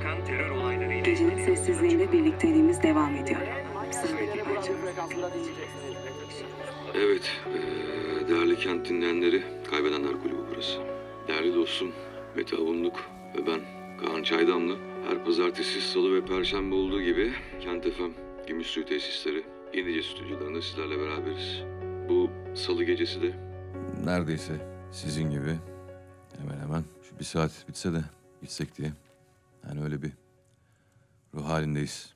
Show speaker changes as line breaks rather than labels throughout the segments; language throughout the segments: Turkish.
çıkan terör olaylarıyla...
Gecenin sessizliğinde birlikteliğimiz devam ediyor. Sıradaki parça.
Evet, değerli kent dinleyenleri, Kaybedenler Kulübü burası. Değerli dostum Mete Avunluk ve ben Kaan Çaydamlı. Her pazartesi, salı ve perşembe olduğu gibi Kent FM, Gümüşsuyu Tesisleri, Yenice stüdyolarında sizlerle beraberiz. Bu salı gecesi de neredeyse sizin gibi hemen hemen şu bir saat bitse de gitsek diye. Yani öyle bir ruh halindeyiz.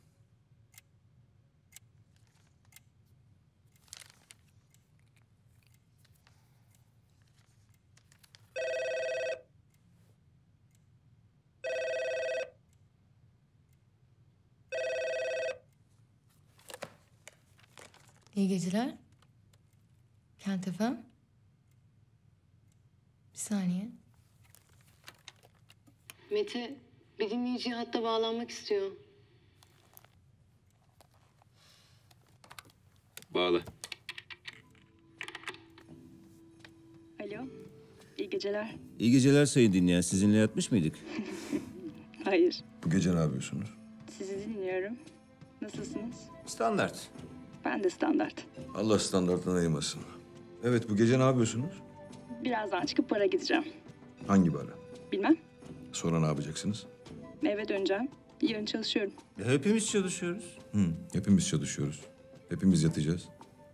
İyi geceler. Kent FM. Bir saniye.
Mete, bir dinleyici hatta bağlanmak istiyor.
Bağla.
Alo, iyi geceler.
İyi geceler sayın dinleyen. Sizinle yatmış mıydık?
Hayır,
Bu gece ne yapıyorsunuz?
sizi dinliyorum. Nasılsınız?
Standart.
Ben de standart.
Allah standartına ayırmasın. Evet, bu gece ne yapıyorsunuz?
Birazdan çıkıp bara gideceğim.
Hangi bara?
Bilmem,
Sonra ne yapacaksınız?
eve döneceğim. Yarın çalışıyorum.
Hepimiz çalışıyoruz.
Hepimiz çalışıyoruz. Hepimiz yatacağız.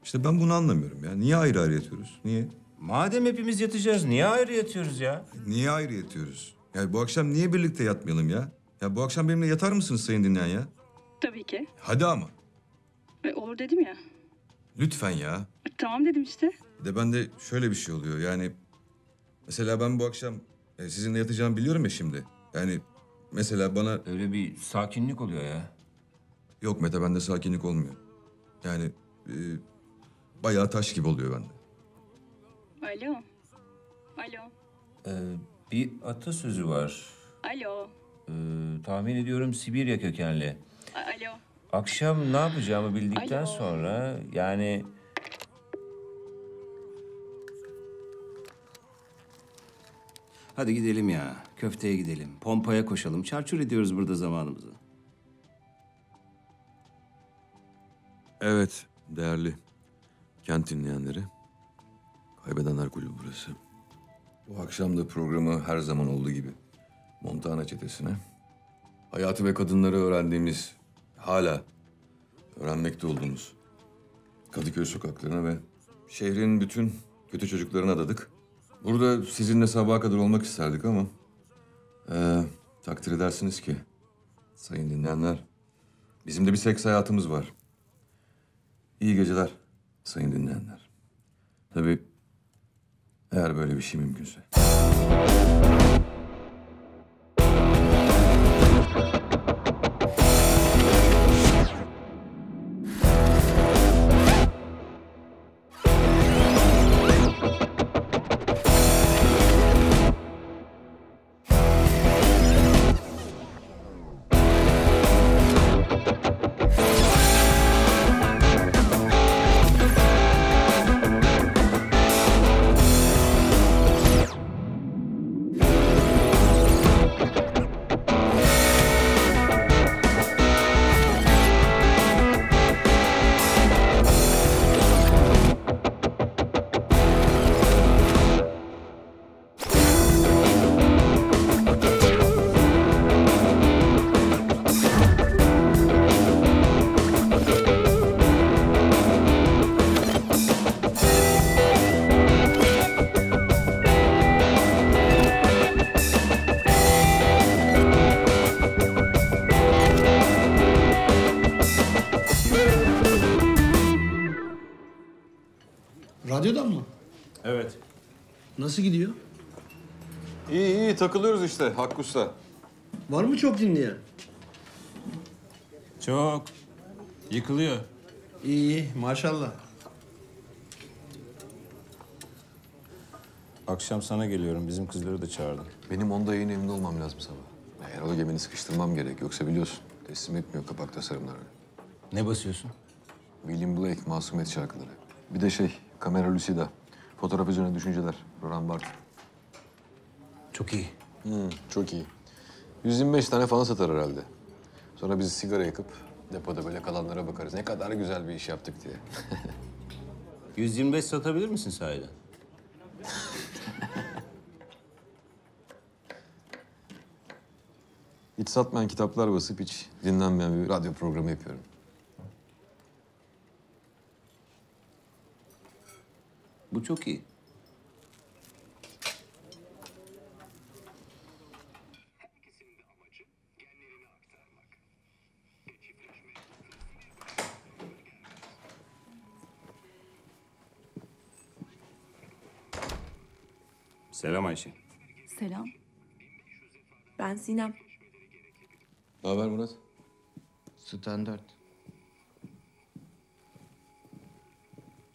İşte ben bunu anlamıyorum ya. Niye ayrı ayrı yatıyoruz? Niye?
Madem hepimiz yatacağız, niye ayrı yatıyoruz ya?
Niye ayrı yatıyoruz? Ya bu akşam niye birlikte yatmayalım ya? Ya bu akşam benimle yatar mısınız sayın dinleyen ya?
Tabii ki.
Hadi ama.
Olur dedim ya.
Lütfen ya.
Tamam dedim işte.
De ben de şöyle bir şey oluyor yani. Mesela ben bu akşam sizinle yatacağımı biliyorum ya şimdi. Yani mesela bana...
Öyle bir sakinlik oluyor ya.
Yok Mete, bende sakinlik olmuyor. Yani bayağı taş gibi oluyor bende.
Alo. Alo.
Bir atasözü var.
Alo.
Tahmin ediyorum Sibirya kökenli.
Alo.
Akşam ne yapacağımı bildikten
Alo.
sonra yani... Hadi gidelim ya. Köfteye gidelim. Pompaya koşalım. Çarçur ediyoruz burada zamanımızı.
Evet, değerli kent dinleyenleri. Kaybedenler Kulübü burası. Bu akşam da programı her zaman olduğu gibi Montana çetesine, hayatı ve kadınları öğrendiğimiz, hala öğrenmekte olduğumuz Kadıköy sokaklarına ve şehrin bütün kötü çocuklarına adadık. Burada sizinle sabaha kadar olmak isterdik ama takdir edersiniz ki sayın dinleyenler, bizim de bir seks hayatımız var. İyi geceler sayın dinleyenler. Tabii eğer böyle bir şey mümkünse.
Radyodan mı?
Evet.
Nasıl gidiyor?
İyi takılıyoruz işte Hakkı Usta.
Var mı çok dinleyen?
Çok. Yıkılıyor.
İyi, maşallah.
Akşam sana geliyorum. Bizim kızları da çağırdım.
Benim onda yayın evinde olmam lazım sabah. Eğer o gemini sıkıştırmam gerek. Yoksa biliyorsun teslim etmiyor kapak tasarımları.
Ne basıyorsun?
William Blake, Masumiyet şarkıları. Bir de Camera Lucida. Fotoğraf üzerine düşünceler. Roland Barthes.
Çok iyi.
Çok iyi. 125 tane falan satar herhalde. Sonra biz sigara yakıp depoda böyle kalanlara bakarız. Ne kadar güzel bir iş yaptık diye.
125 satabilir misin sahiden?
Hiç satmayan kitaplar basıp hiç dinlenmeyen bir radyo programı yapıyorum.
Bu çok iyi. Selam Ayşe.
Selam. Ben Sinem.
Ne haber Murat?
Standart.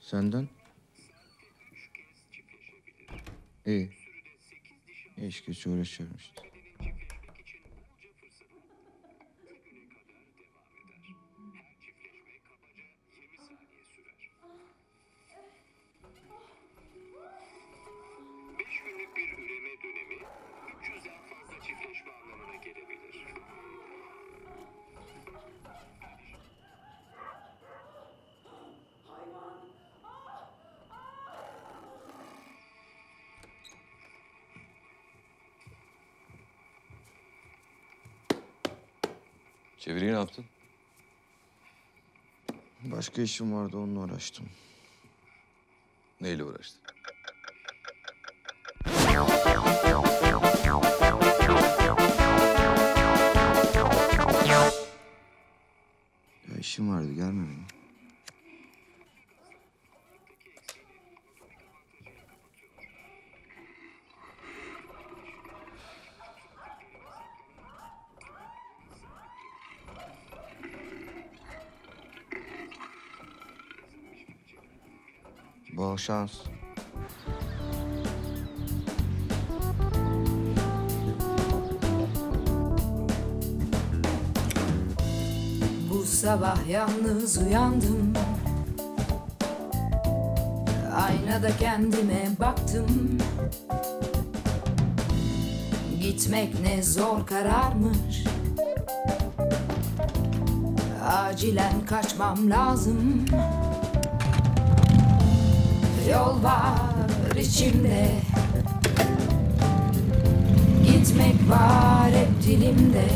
Senden? İyi. İş güç uğraşıyorum işte.
Çeviriyi ne yaptın?
Başka işim vardı, onunla uğraştım.
Neyle uğraştın?
Ya işim vardı, gelmedin. Bol şans.
Bu sabah yalnız uyandım. Aynada kendime baktım. Gitmek ne zor kararmış. Acilen kaçmam lazım. Yol var içimde. Gitmek var hep dilimde.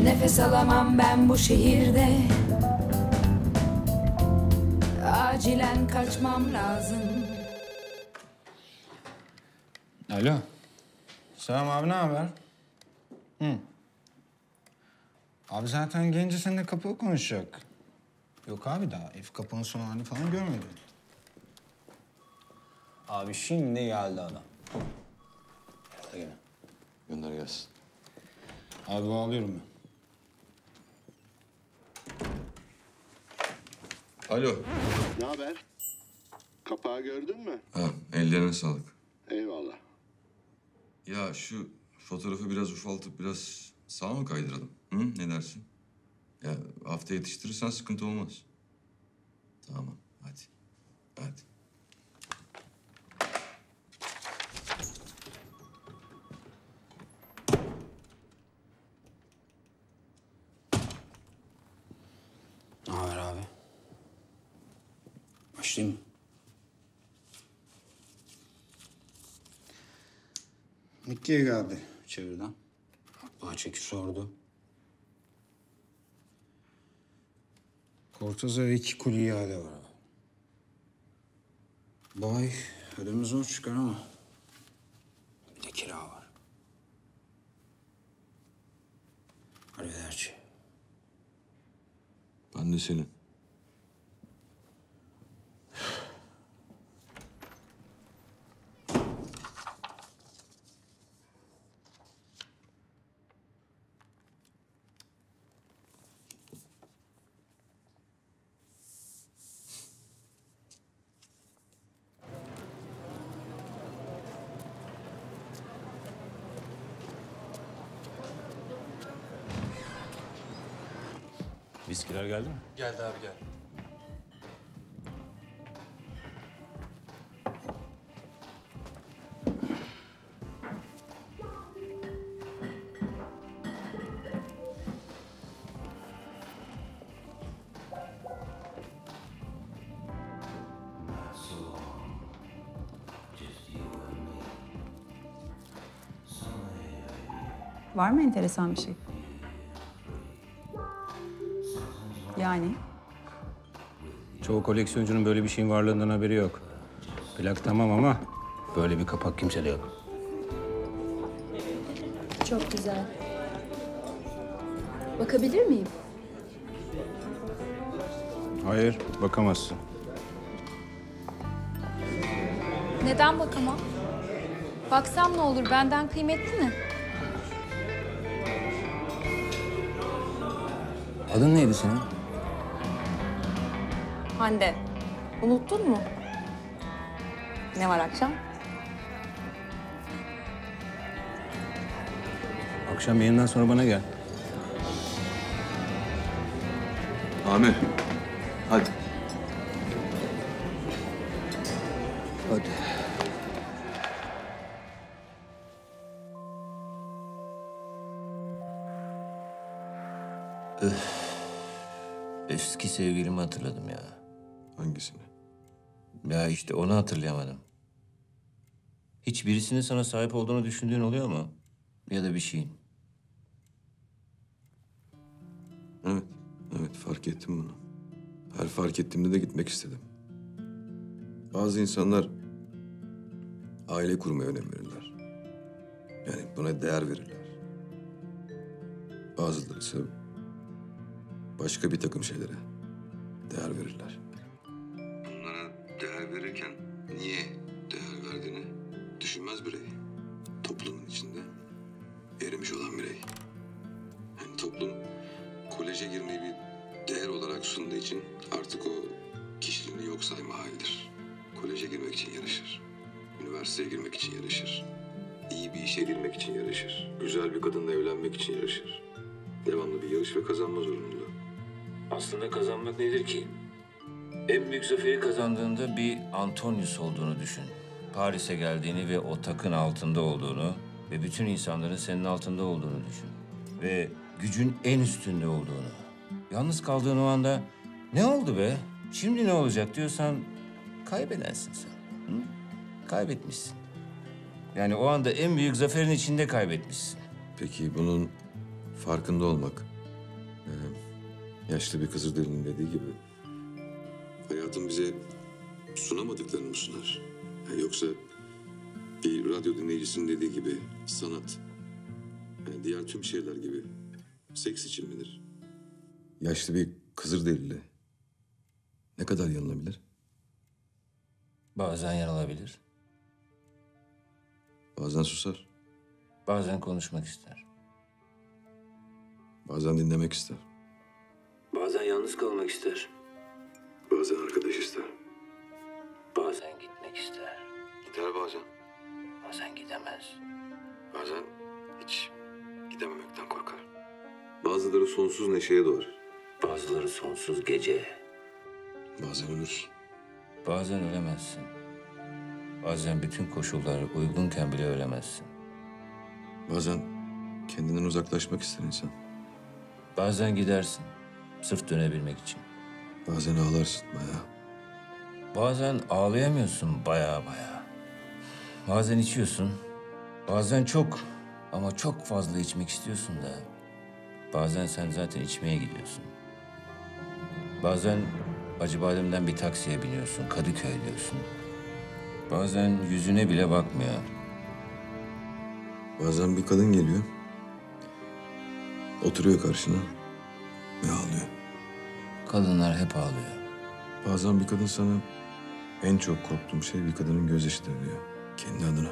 Nefes alamam ben bu şehirde. Acilen kaçmam lazım.
Alo. Selam abi, ne haber? Abi zaten gelince seninle kapılı konuşacak. Yok abi, daha ev kapının son halini falan görmedim. Abi şimdi geldi adam. Hadi gene.
Gönder gelsin.
Abi bağlıyorum ben.
Alo.
Ne haber? Kapağı gördün mü?
Ha, ellerine sağlık.
Eyvallah.
Ya şu fotoğrafı biraz ufaltıp biraz sağa mı kaydıralım? Hı? Ne dersin? Ya hafta yetiştirirsen sıkıntı olmaz. Tamam, hadi. Hadi.
Ne haber abi? Başlayayım mı? Mikki'ye geldi çevirden. Bahçeki sordu. Kortaz'a ve 2 kuli ihale var abi. Bu ay ödeme zor çıkar ama bir de kira var. Arrivederci.
Ben de senin.
Viskiler geldi mi?
Geldi abi, gel.
Var mı enteresan bir şey? Yani?
Çoğu koleksiyoncunun böyle bir şeyin varlığından haberi yok. Plak tamam ama böyle bir kapak kimsede yok.
Çok güzel. Bakabilir miyim?
Hayır, bakamazsın.
Neden bakamam? Baksam ne olur, benden kıymetli mi?
Adın neydi senin?
Hande, unuttun mu? Ne var akşam?
Akşam yayından sonra bana gel.
Amir, hadi.
Hadi.
Eski sevgilimi hatırladım ya.
Hangisini?
Ya işte onu hatırlayamadım. Hiç birisinin sana sahip olduğunu düşündüğün oluyor mu? Ya da bir şeyin.
Evet, evet fark ettim bunu. Her fark ettiğimde de gitmek istedim. Bazı insanlar aile kurmaya önem verirler. Yani buna değer verirler. Bazıları ise başka bir takım şeylere değer verirler. Bunlara değer verirken niye değer verdiğini düşünmez birey. Toplumun içinde erimiş olan birey. Yani toplum koleje girmeyi bir değer olarak sunduğu için artık o kişiliğini yok sayma halidir. Koleje girmek için yarışır. Üniversiteye girmek için yarışır. İyi bir işe girmek için yarışır. Güzel bir kadınla evlenmek için yarışır. Devamlı bir yarış ve kazanma zorunluluğu.
Aslında kazanmak nedir ki? En büyük zaferi kazandığında bir Antonius olduğunu düşün. Paris'e geldiğini ve o takın altında olduğunu ve bütün insanların senin altında olduğunu düşün. Ve gücün en üstünde olduğunu. Yalnız kaldığın o anda ne oldu be? Şimdi ne olacak diyorsan kaybedensin sen. Hı? Kaybetmişsin. Yani o anda en büyük zaferin içinde kaybetmişsin.
Peki bunun farkında olmak, yaşlı bir Kızılderili'nin dediği gibi hayatın bize sunamadıklarını mı sunar? Yani yoksa bir radyo dinleyicisinin dediği gibi sanat, yani diğer tüm şeyler gibi seks için midir? Yaşlı bir Kızılderili ne kadar yanılabilir?
Bazen yanılabilir.
Bazen susar,
Bazen konuşmak ister.
bazen dinlemek ister,
Bazen yalnız kalmak ister.
bazen arkadaş ister.
Bazen gitmek ister.
Gider bazen,
Bazen gidemez.
bazen hiç gidememekten korkar. Bazıları sonsuz neşeye doğar,
Bazıları sonsuz gece.
bazen ölür.
Bazen ölemezsin. Bazen bütün koşullar uygunken bile ölemezsin.
Bazen kendinden uzaklaşmak ister insan.
Bazen gidersin. Sırf dönebilmek için.
Bazen ağlarsın bayağı.
Bazen ağlayamıyorsun baya. Bazen içiyorsun. Bazen çok ama çok fazla içmek istiyorsun da. Bazen sen zaten içmeye gidiyorsun. Bazen Acıbadem'den bir taksiye biniyorsun. Kadıköy diyorsun. Bazen yüzüne bile bakmıyor.
Bazen bir kadın geliyor. Oturuyor karşına ve ağlıyor.
Kadınlar hep ağlıyor.
Bazen bir kadın sana en çok korktuğum şey bir kadının gözyaşıdır diyor. Kendi adına.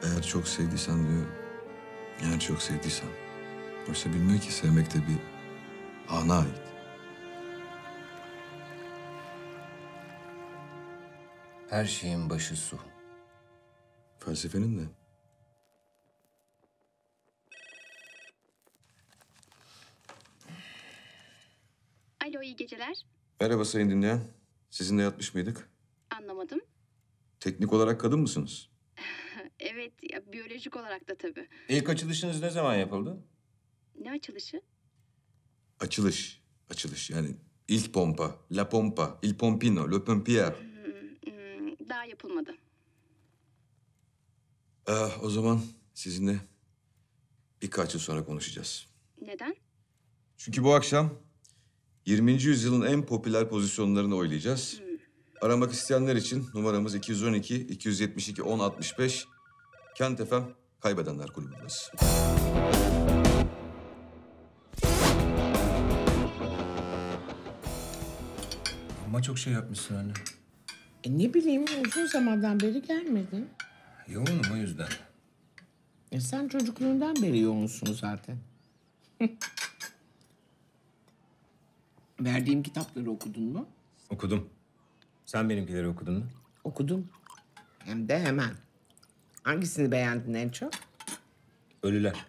Eğer çok sevdiysen diyor. Eğer çok sevdiysen. Oysa bilmiyor ki sevmek de bir ana ait.
Her şeyin başı su.
Felsefenin de.
Alo, iyi geceler.
Merhaba sayın dinleyen. Sizinle yatmış mıydık?
Anlamadım.
Teknik olarak kadın mısınız?
Evet, ya, biyolojik olarak da tabii.
İlk açılışınız ne zaman yapıldı?
Ne açılışı?
Açılış. Açılış yani ilk pompa. La pompa. Il pompino. Le pompier.
Daha yapılmadı.
O zaman sizinle birkaç yıl sonra konuşacağız.
Neden?
Çünkü bu akşam 20. yüzyılın en popüler pozisyonlarını oylayacağız. Aramak isteyenler için numaramız 212 272 1065. Kent FM Kaybedenler Kulübü burası.
Ama çok şey yapmışsın anne.
Ne bileyim uzun zamandan beri gelmedin.
Yoğunum o yüzden.
Sen çocukluğundan beri yoğunsun zaten. Verdiğim kitapları okudun mu?
Okudum. Sen benimkileri okudun mu?
Okudum. Hem de hemen. Hangisini beğendin en çok?
Ölüler.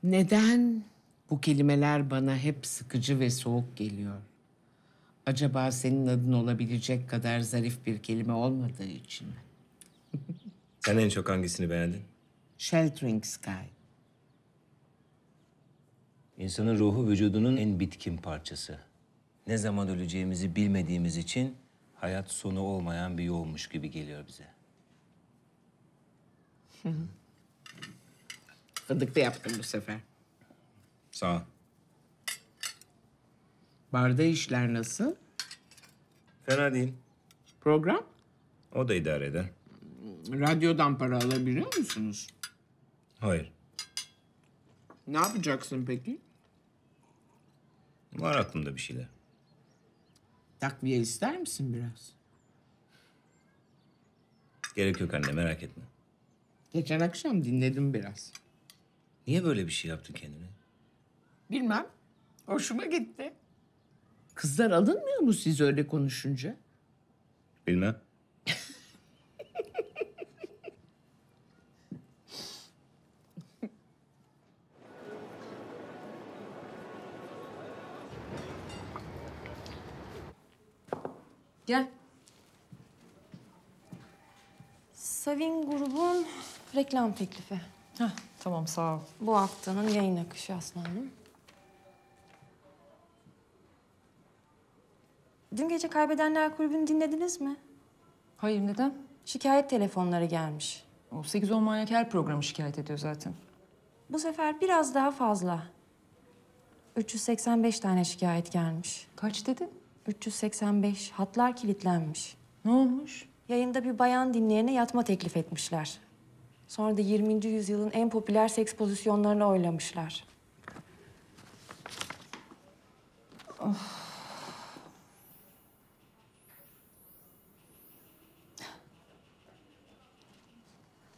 Neden bu kelimeler bana hep sıkıcı ve soğuk geliyor? Acaba senin adın olabilecek kadar zarif bir kelime olmadığı için mi?
Sen en çok hangisini beğendin?
Sheltering Sky.
İnsanın ruhu vücudunun en bitkin parçası. Ne zaman öleceğimizi bilmediğimiz için hayat sonu olmayan bir yolmuş gibi geliyor bize.
Fındıklı yaptım bu sefer.
Sağ ol.
Barda işler nasıl?
Fena değil.
Program?
O da idare eder.
Radyodan para alabiliyor musunuz?
Hayır.
Ne yapacaksın peki?
Var aklımda bir şeyler.
Takviye ister misin biraz?
Gerek yok anne, merak etme.
Geçen akşam dinledim biraz.
Niye böyle bir şey yaptın kendine?
Bilmem. Hoşuma gitti. Kızlar alınmıyor mu siz öyle konuşunca?
Bilmem.
Gel. Savin grubun reklam teklifi.
Tamam sağ ol.
Bu haftanın yayın akışı Aslı Hanım. Dün gece Kaybedenler Kulübü'nü dinlediniz mi?
Hayır neden?
Şikayet telefonları gelmiş.
O 8-10 manyak her programı şikayet ediyor zaten.
Bu sefer biraz daha fazla. 385 tane şikayet gelmiş.
Kaç dedin?
385. Hatlar kilitlenmiş.
Ne olmuş?
Yayında bir bayan dinleyene yatma teklif etmişler. Sonra da 20. yüzyılın en popüler seks pozisyonlarını oylamışlar.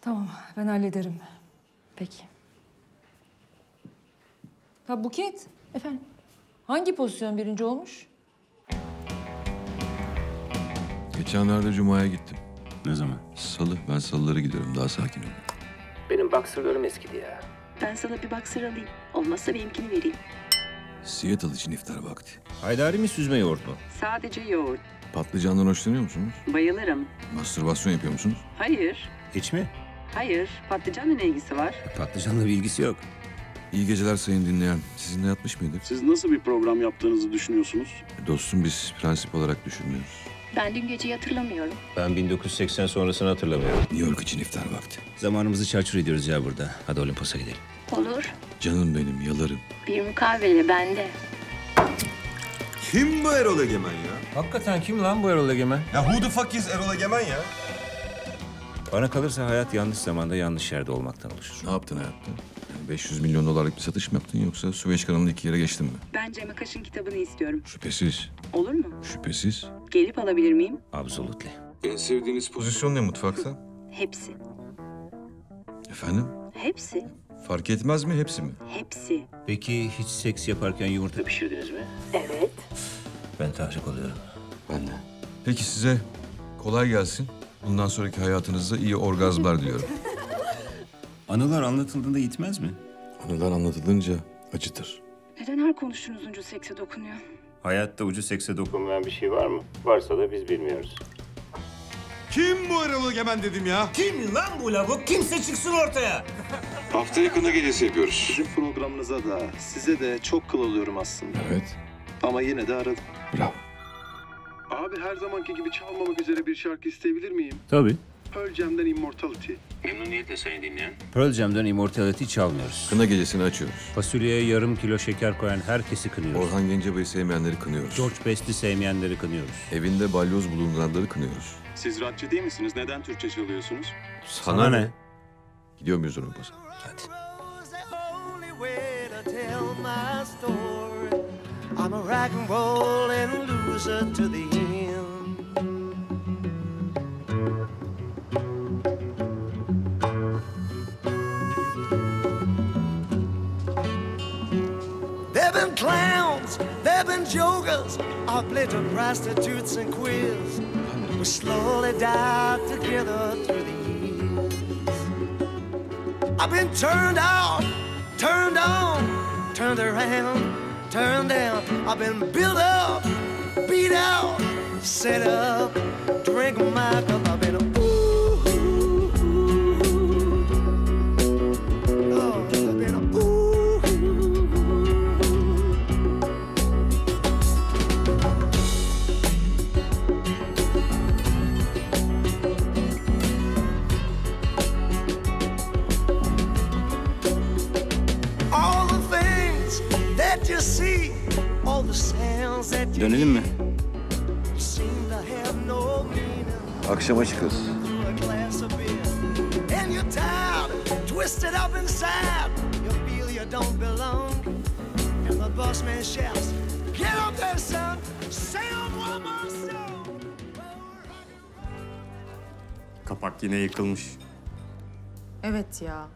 Tamam ben hallederim.
Peki.
Ha Buket,
Efendim?
hangi pozisyon birinci olmuş?
Geçenlerde Cuma'ya gittim.
Ne zaman?
Salı. Ben salıları gidiyorum. Daha sakin ol.
Benim boxerlarım eskidi ya.
Ben sana bir boxer alayım. Olmazsa benimkini vereyim.
Seattle için iftar vakti.
Haydari mi süzme yoğurt mu?
Sadece yoğurt.
Patlıcandan hoşlanıyor musunuz?
Bayılırım.
Mastürbasyon yapıyor musunuz?
Hayır.
Hiç mi?
Hayır. Patlıcanla ne ilgisi var?
Patlıcanla bir ilgisi yok.
İyi geceler sayın dinleyen. Sizinle yatmış mıydık?
Siz nasıl bir program yaptığınızı düşünüyorsunuz?
Dostum biz prensip olarak düşünmüyoruz.
Ben dün geceyi hatırlamıyorum.
Ben 1980 sonrasını hatırlamıyorum.
New York için iftar vakti.
Zamanımızı çarçur ediyoruz ya burada. Hadi Olimpos'a gidelim.
Olur.
Canım benim, yalarım.
Bir mukavele bende.
Kim bu Erol Egemen ya?
Hakikaten kim lan bu Erol Egemen?
Ya who the fuck is Erol Egemen ya?
Bana kalırsa hayat yanlış zamanda yanlış yerde olmaktan oluşur.
Ne yaptın hayatta? Yani 500 milyon dolarlık bir satış mı yaptın yoksa Süveyş kanalında 2 yere geçtin mi?
Ben Cem Akaş'ın kitabını istiyorum.
Şüphesiz.
Olur mu?
Şüphesiz.
Gelip alabilir miyim?
Absolutely.
En sevdiğiniz pozisyon ne mutfakta?
Hepsi.
Efendim?
Hepsi.
Fark etmez mi hepsi mi?
Hepsi.
Peki hiç seks yaparken yumurta pişirdiniz mi?
Evet.
Ben tahrik oluyorum.
Ben de. Peki size kolay gelsin. Bundan sonraki hayatınızda iyi orgazmlar diliyorum.
Anılar anlatıldığında gitmez mi?
Anılar anlatılınca acıtır.
Neden her konuştuğunuz ucu sekse dokunuyor?
Hayatta ucu sekse dokunmayan bir şey var mı? Varsa da biz bilmiyoruz.
Kim bu Erol Egemen dedim ya?
Kim lan bu lavuk? Kimse çıksın ortaya.
Haftaya kına gecesi yapıyoruz.
Sizin programınıza da, size de çok kıl oluyorum aslında.
Evet.
Ama yine de aradım.
Bravo.
Abi her zamanki gibi çalmamak üzere bir şarkı isteyebilir miyim?
Tabii.
Pearl Jam'den Immortality.
Memnuniyetle seni dinleyen. Pearl Jam'den Immortality çalmıyoruz.
Kına gecesini açıyoruz.
Fasulyeye yarım kilo şeker koyan herkesi kınıyoruz.
Orhan Gencebay'ı sevmeyenleri kınıyoruz.
George Best'i sevmeyenleri kınıyoruz.
Evinde balyoz bulunanları kınıyoruz.
Siz rockçı değil misiniz? Neden Türkçe çalıyorsunuz?
Sana ne? Gidiyor muyuz Olympus'a?
Hadi.
I'm a rock and rollin' loser to the end. There've been clowns, there've been jokers, I've played to prostitutes and queers. We slowly died together through the years. I've been turned out, turned on, turned around, turned down. I've been built up, beat out, set up, drink my cup. I've been a ooh, oh, I've been a ooh. All the things that you see, all the sounds that you
Dönelim mi?
seem to have no meaning
Akşama çıkarız.
to a glass of beer. And you're tired, twisted up inside. You feel you don't belong. And the boss man shouts, "Get up there, son! Say one more song!"
Kapak yine yıkılmış.
Evet ya.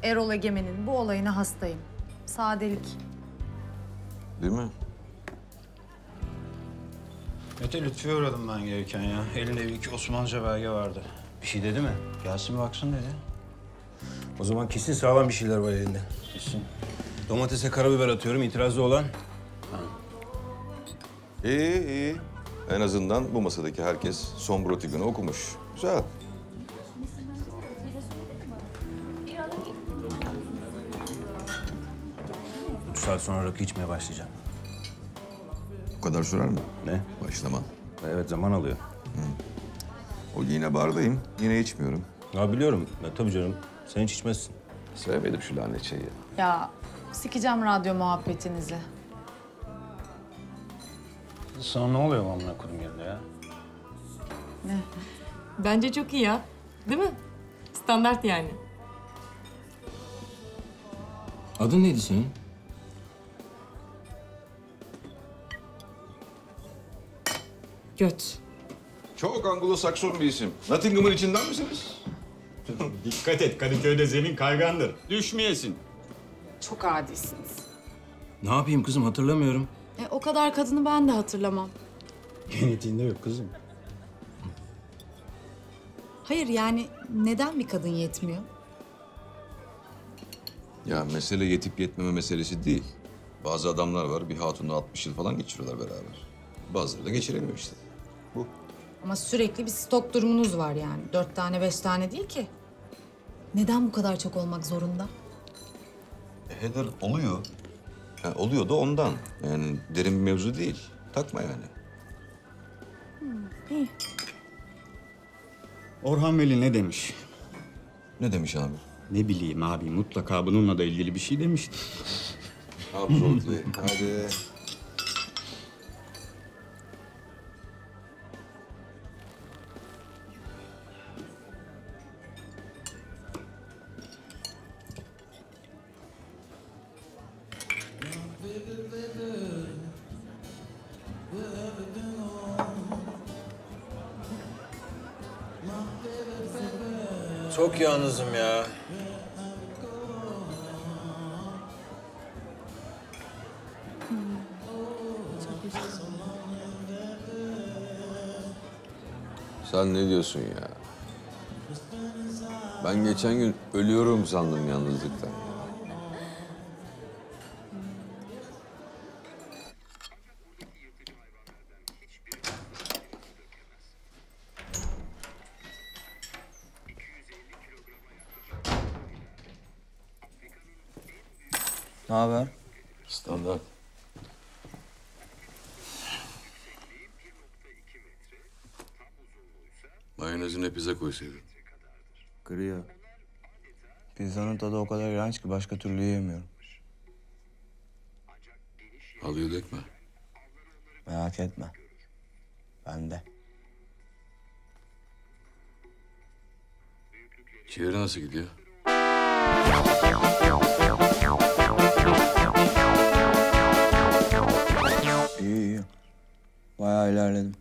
Erol Egemen'in bu olayına hastayım. Sadelik.
Değil mi?
Mete Lütfü'ye uğradım ben gereken ya. Elinde bir iki Osmanlıca belge vardı.
Bir şey dedi mi?
Gelsin baksın dedi.
O zaman kesin sağlam bir şeyler var elinde.
Kesin.
Domatese karabiber atıyorum, itirazı olan.
İyi, iyi. En azından bu masadaki herkes son brotigunu okumuş. Güzel.
3 saat sonra rakı içmeye başlayacağım.
Bu kadar sürer mi?
Ne?
Başlaman.
Evet, zaman alıyor.
O yine bardayım. Yine içmiyorum.
Ya biliyorum. Ya, tabii canım. Sen hiç içmezsin.
Sevmedim şu lanet şeyi.
Ya sikeceğim radyo muhabbetinizi.
Sana ne oluyor amına kodum yerine ya?
Ne? Bence çok iyi ya. Değil mi? Standart yani.
Adın neydi senin?
Göt.
Çok Anglo-Sakson bir isim. Nottingham'ın içinden misiniz?
Dikkat et, Kadıköy'de zemin kaygandır. Düşmeyesin.
Çok adisiniz.
Ne yapayım kızım, hatırlamıyorum.
O kadar kadını ben de hatırlamam.
Genetiğinde yok kızım.
Hayır yani neden bir kadın yetmiyor?
Ya mesele yetip yetmeme meselesi değil. Bazı adamlar var, bir hatunla 60 yıl falan geçiriyorlar beraber. Bazıları da geçiremiyor işte. Bu.
Ama sürekli bir stok durumunuz var yani. 4 tane 5 tane değil ki. Neden bu kadar çok olmak zorunda?
Heather oluyor. Yani oluyor da ondan. Yani derin bir mevzu değil. Takma yani.
İyi.
Orhan Veli ne demiş?
Ne demiş abi?
Ne bileyim abi, mutlaka bununla da ilgili bir şey demişti.
Absolutely. Hadi.
Çok yalnızım ya.
Sen ne diyorsun ya? Ben geçen gün ölüyorum sandım yalnızlıktan.
Ne haber?
Standart. Mayonezine pizza koysaydın.
Kırıyor. Pizzanın tadı o kadar iğrenç ki başka türlü yiyemiyorum.
Alıyor dökme.
Merak etme. Bende.
Ciğeri nasıl gidiyor?
İyi iyi. Bayağı ilerledim.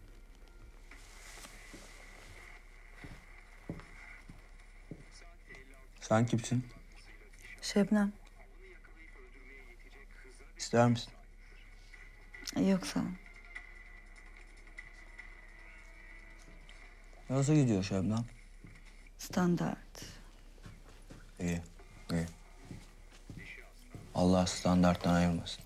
Sen kimsin?
Şebnem.
İster misin?
Yok sağ ol.
Nasıl gidiyor Şebnem?
Standart.
İyi, iyi. Allah standarttan ayırmasın.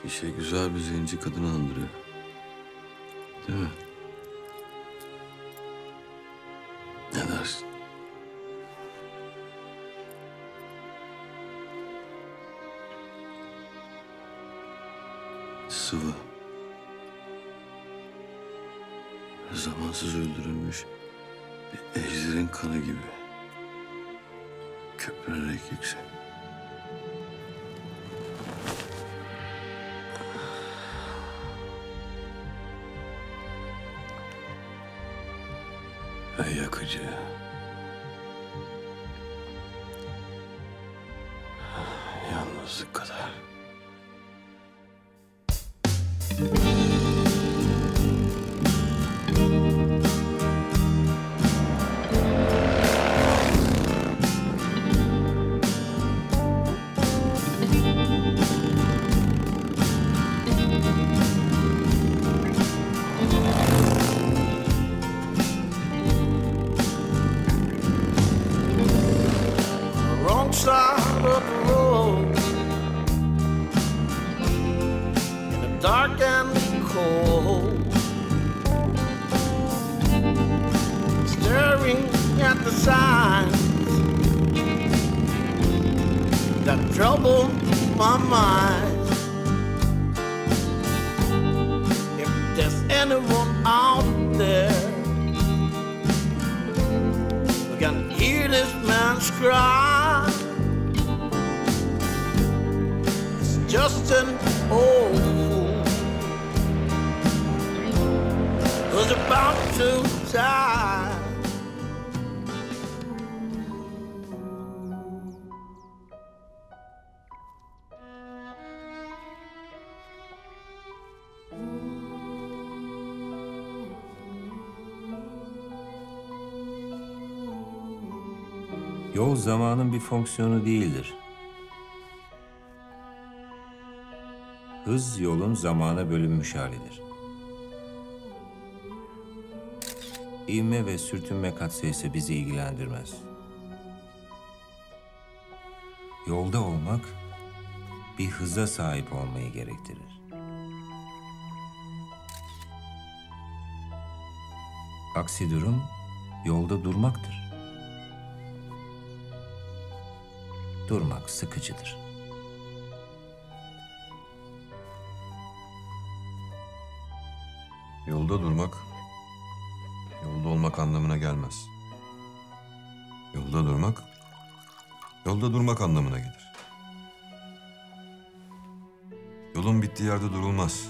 Şişe güzel bir zenci kadını andırıyor. Değil mi? Ne dersin? Sıvı. Zamansız öldürülmüş bir ejderin kanı gibi. Köpürerek yüksek. Ve yakıcı. Yalnızlık kadar.
Wrong side of the road, in the dark and cold, staring at the signs that trouble my mind. If there's anyone out there who can hear this man's cry, it's just an old fool who's about to die.
Yol zamanın bir fonksiyonu değildir. Hız yolun zamana bölünmüş halidir. İvme ve sürtünme katsayısı bizi ilgilendirmez. Yolda olmak bir hıza sahip olmayı gerektirir. Aksi durum yolda durmaktır. Durmak sıkıcıdır.
Yolda durmak, yolda olmak anlamına gelmez. Yolda durmak anlamına gelir. Yolun bittiği yerde durulmaz.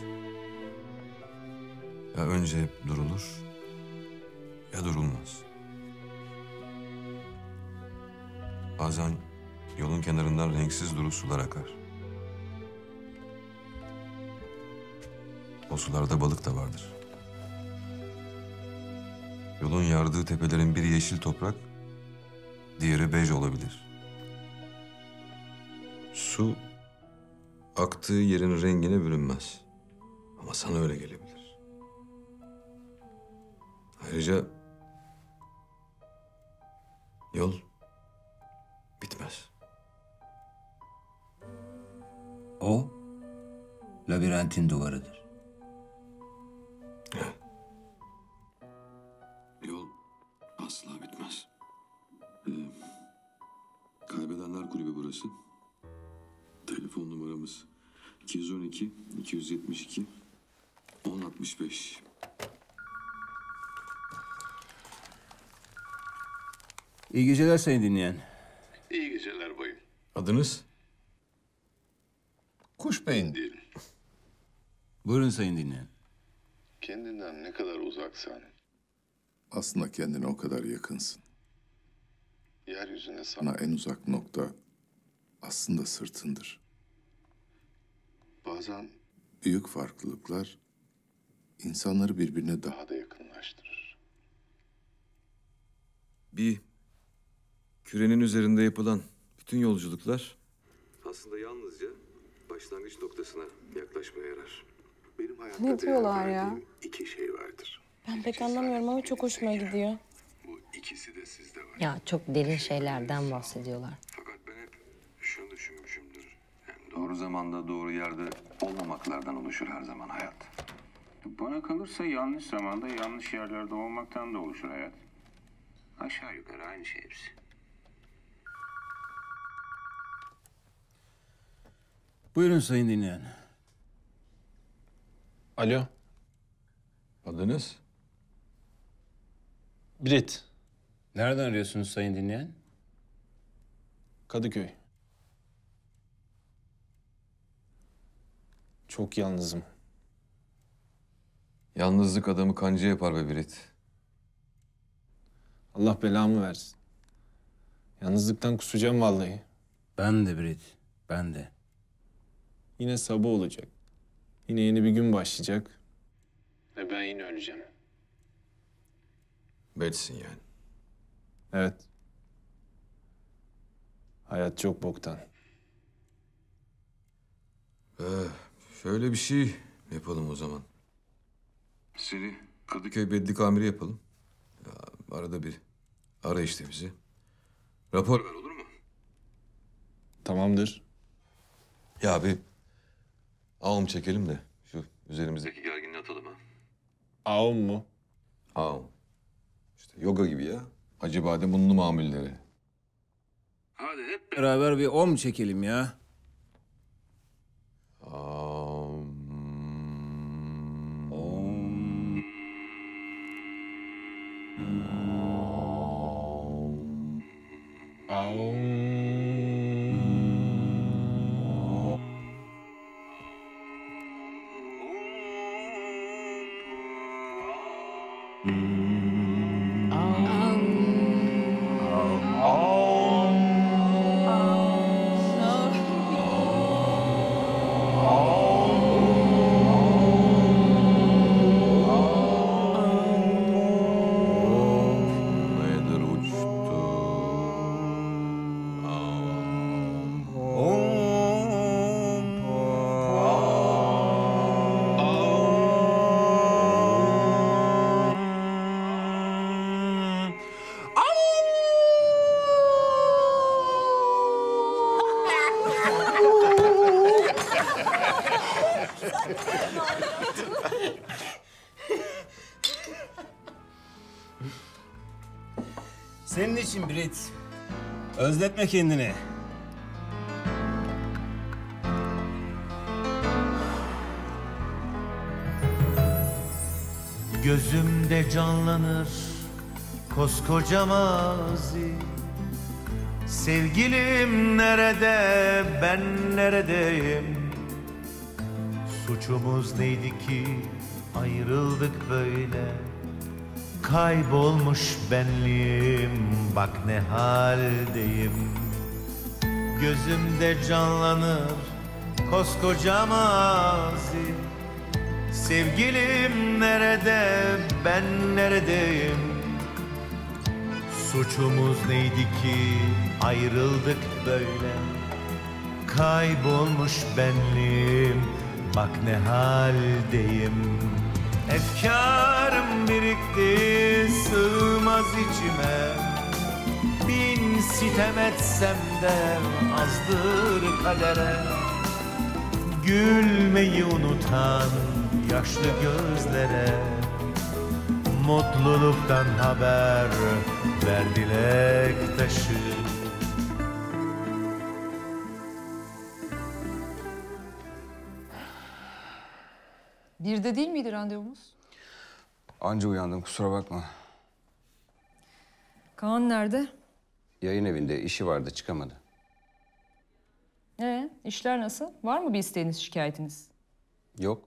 Ya önce durulur, ya durulmaz. Bazen yolun kenarından renksiz duru sular akar. O sularda balık da vardır. Yolun yardığı tepelerin biri yeşil toprak, diğeri bej olabilir. Su aktığı yerin rengine bürünmez. Ama sana öyle gelebilir. Ayrıca yol bitmez.
O labirentin duvarıdır.
Yol asla bitmez. Kaybedenler Kulübü burası. Telefon numaramız 212 272 1065.
İyi geceler sayın dinleyen.
İyi geceler bayım.
Adınız?
Kuşbeyin diyelim.
Buyurun sayın dinleyen.
Kendinden ne kadar uzaksan, aslında kendine o kadar yakınsın. Yeryüzüne sana en uzak nokta aslında sırtındır. Bazen büyük farklılıklar insanları birbirine daha da yakınlaştırır.
Bir kürenin üzerinde yapılan bütün yolculuklar aslında yalnızca başlangıç noktasına yaklaşmaya yarar.
Benim hayatta
Ne diyorlar ya?
iki şey vardır.
Ben pek anlamıyorum ama çok hoşuma gidiyor.
Bu ikisi de sizde var.
Ya çok derin şeylerden bahsediyorlar.
Fakat ben hep şunu düşünmüşümdür.
Doğru zamanda doğru yerde olmamaklardan oluşur her zaman hayat.
Bana kalırsa yanlış zamanda yanlış yerlerde olmaktan da oluşur hayat. Aşağı yukarı aynı şey hepsi.
Buyurun sayın dinleyen.
Alo.
Adınız?
Brit.
Nereden arıyorsunuz sayın dinleyen?
Kadıköy. Çok yalnızım.
Yalnızlık adamı kancı yapar be Brit.
Allah belamı versin. Yalnızlıktan kusacağım vallahi.
Ben de Brit, ben de.
Yine sabah olacak. Yine yeni bir gün başlayacak. Ve ben yine öleceğim.
Betsin yani.
Evet. Hayat çok boktan.
Şöyle bir şey yapalım o zaman. Seni Kadıköy Bedlik Amiri yapalım. Ya, arada bir ara işte bizi. Rapor ver olur mu?
Tamamdır.
Ya bir ağım çekelim de şu üzerimizdeki gerginliği atalım ha.
Ağım mu?
Ağım. İşte yoga gibi ya. Acı badem unlu mamulleri.
Hadi hep beraber bir om çekelim ya.
Nedir uçtu?
Senin için Brit. Özletme kendini.
Gözümde canlanır koskoca mazi. Sevgilim nerede, ben neredeyim? Suçumuz neydi ki ayrıldık böyle? Kaybolmuş benliğim, bak ne haldeyim. Gözümde canlanır koskoca mazi. Sevgilim nerede, ben neredeyim? Suçumuz neydi ki ayrıldık böyle? Kaybolmuş benliğim, bak ne haldeyim.
Efkarım birikti sığmaz içime. Bin sitem etsem de azdır kadere. Gülmeyi unutan yaşlı gözlere mutluluktan haber ver dilek taşı.
Birde değil miydi randevumuz?
Anca uyandım, kusura bakma.
Kaan nerede?
Yayın evinde işi vardı, çıkamadı.
İşler nasıl? Var mı bir isteğiniz, şikayetiniz?
Yok,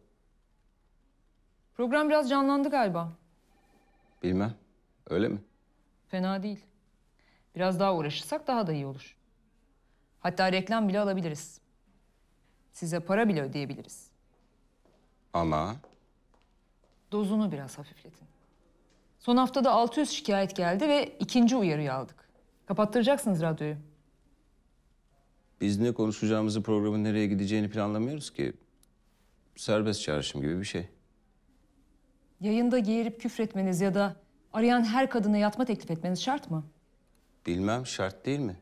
Program biraz canlandı galiba.
bilmem. Öyle mi?
Fena değil. Biraz daha uğraşırsak daha da iyi olur. Hatta reklam bile alabiliriz. Size para bile ödeyebiliriz.
Ama
Dozunu biraz hafifletin. Son haftada 600 şikayet geldi ve ikinci uyarıyı aldık. Kapattıracaksınız radyoyu.
biz ne konuşacağımızı, programın nereye gideceğini planlamıyoruz ki. Serbest çağrışım gibi bir şey.
Yayında geğirip küfretmeniz ya da arayan her kadına yatma teklif etmeniz şart mı?
Bilmem, şart değil mi?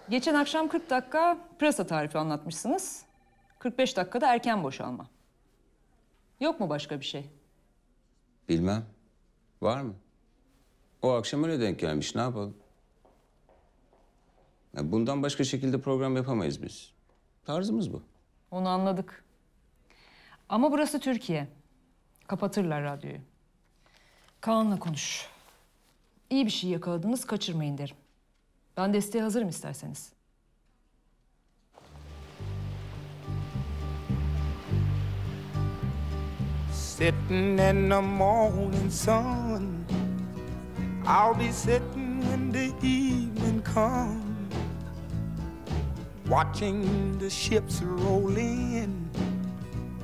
Geçen akşam 40 dakika pırasa tarifi anlatmışsınız. 45 dakikada erken boşalma. Yok mu başka bir şey?
Bilmem. Var mı? O akşam öyle denk gelmiş, ne yapalım? Ya bundan başka şekilde program yapamayız biz. Tarzımız bu.
Onu anladık. Ama burası Türkiye. Kapatırlar radyoyu. Kaan'la konuş. İyi bir şey yakaladınız, kaçırmayın derim. Ben desteğe hazırım isterseniz.
Sitting in the morning sun, I'll be sitting when the evening comes, watching the ships roll in,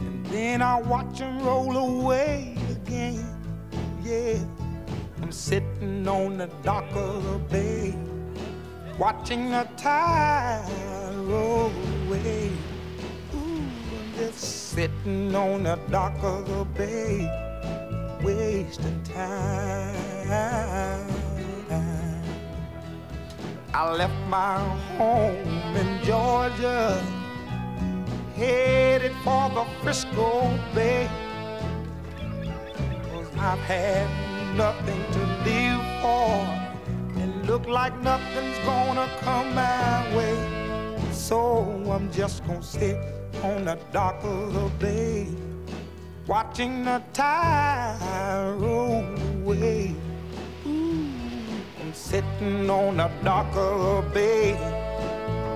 and then I'll watch them roll away again. Yeah, I'm sitting on the dock of the bay, watching the tide roll away. Just sitting on the dock of the bay, wasting time. I left my home in Georgia, headed for the Frisco Bay, 'cause I've had nothing to live for, and look like nothing's gonna come my way. So I'm just gonna sit on the dock of the bay, watching the tide roll away. I'm sitting on the dock of the bay,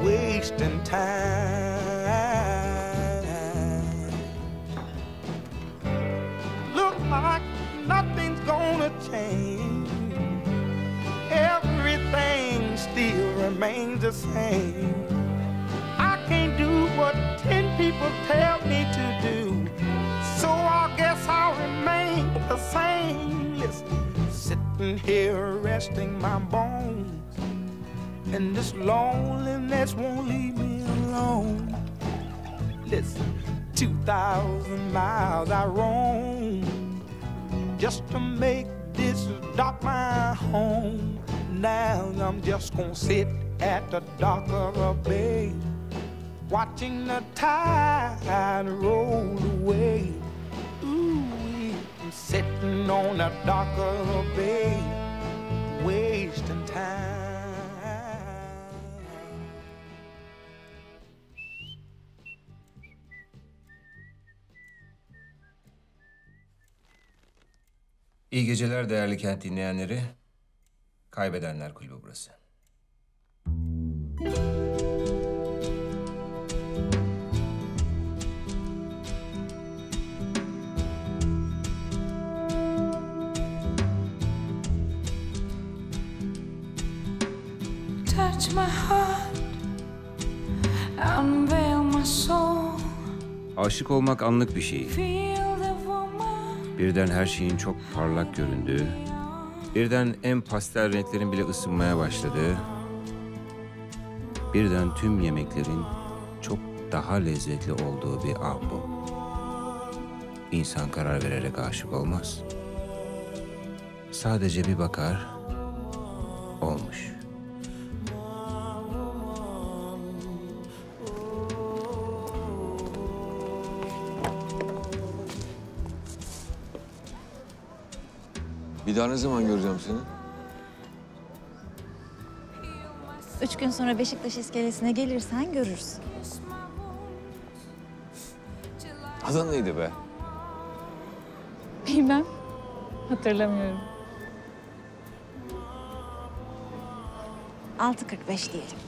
wasting time. Look like nothing's gonna change. Everything still remains the same. I can't do what 10 people tell me to do, so I guess I'll remain the same. Listen, sitting here resting my bones, and this loneliness won't leave me alone. Listen, 2,000 miles I roam just to make this dock my home. Now I'm just gonna sit at the dock of the bay, watching the tide roll away. Ooh, I'm sitting on the dock of the bay, wasting time.
İyi geceler değerli Kent dinleyenleri. Kaybedenler Kulübü burası.
Touch my heart, unveil my soul.
Aşık olmak anlık bir şey.
Feel the woman.
Birden her şeyin çok parlak göründüğü, birden en pastel renklerin bile ısınmaya başladığı, birden tüm yemeklerin çok daha lezzetli olduğu bir av bu. İnsan karar vererek aşık olmaz. Sadece bir bakar, olmuş.
Bir daha ne zaman göreceğim seni?
3 gün sonra Beşiktaş iskelesine gelirsen görürsün.
Adın neydi be?
Bilmem. Hatırlamıyorum. 6.45 diyelim.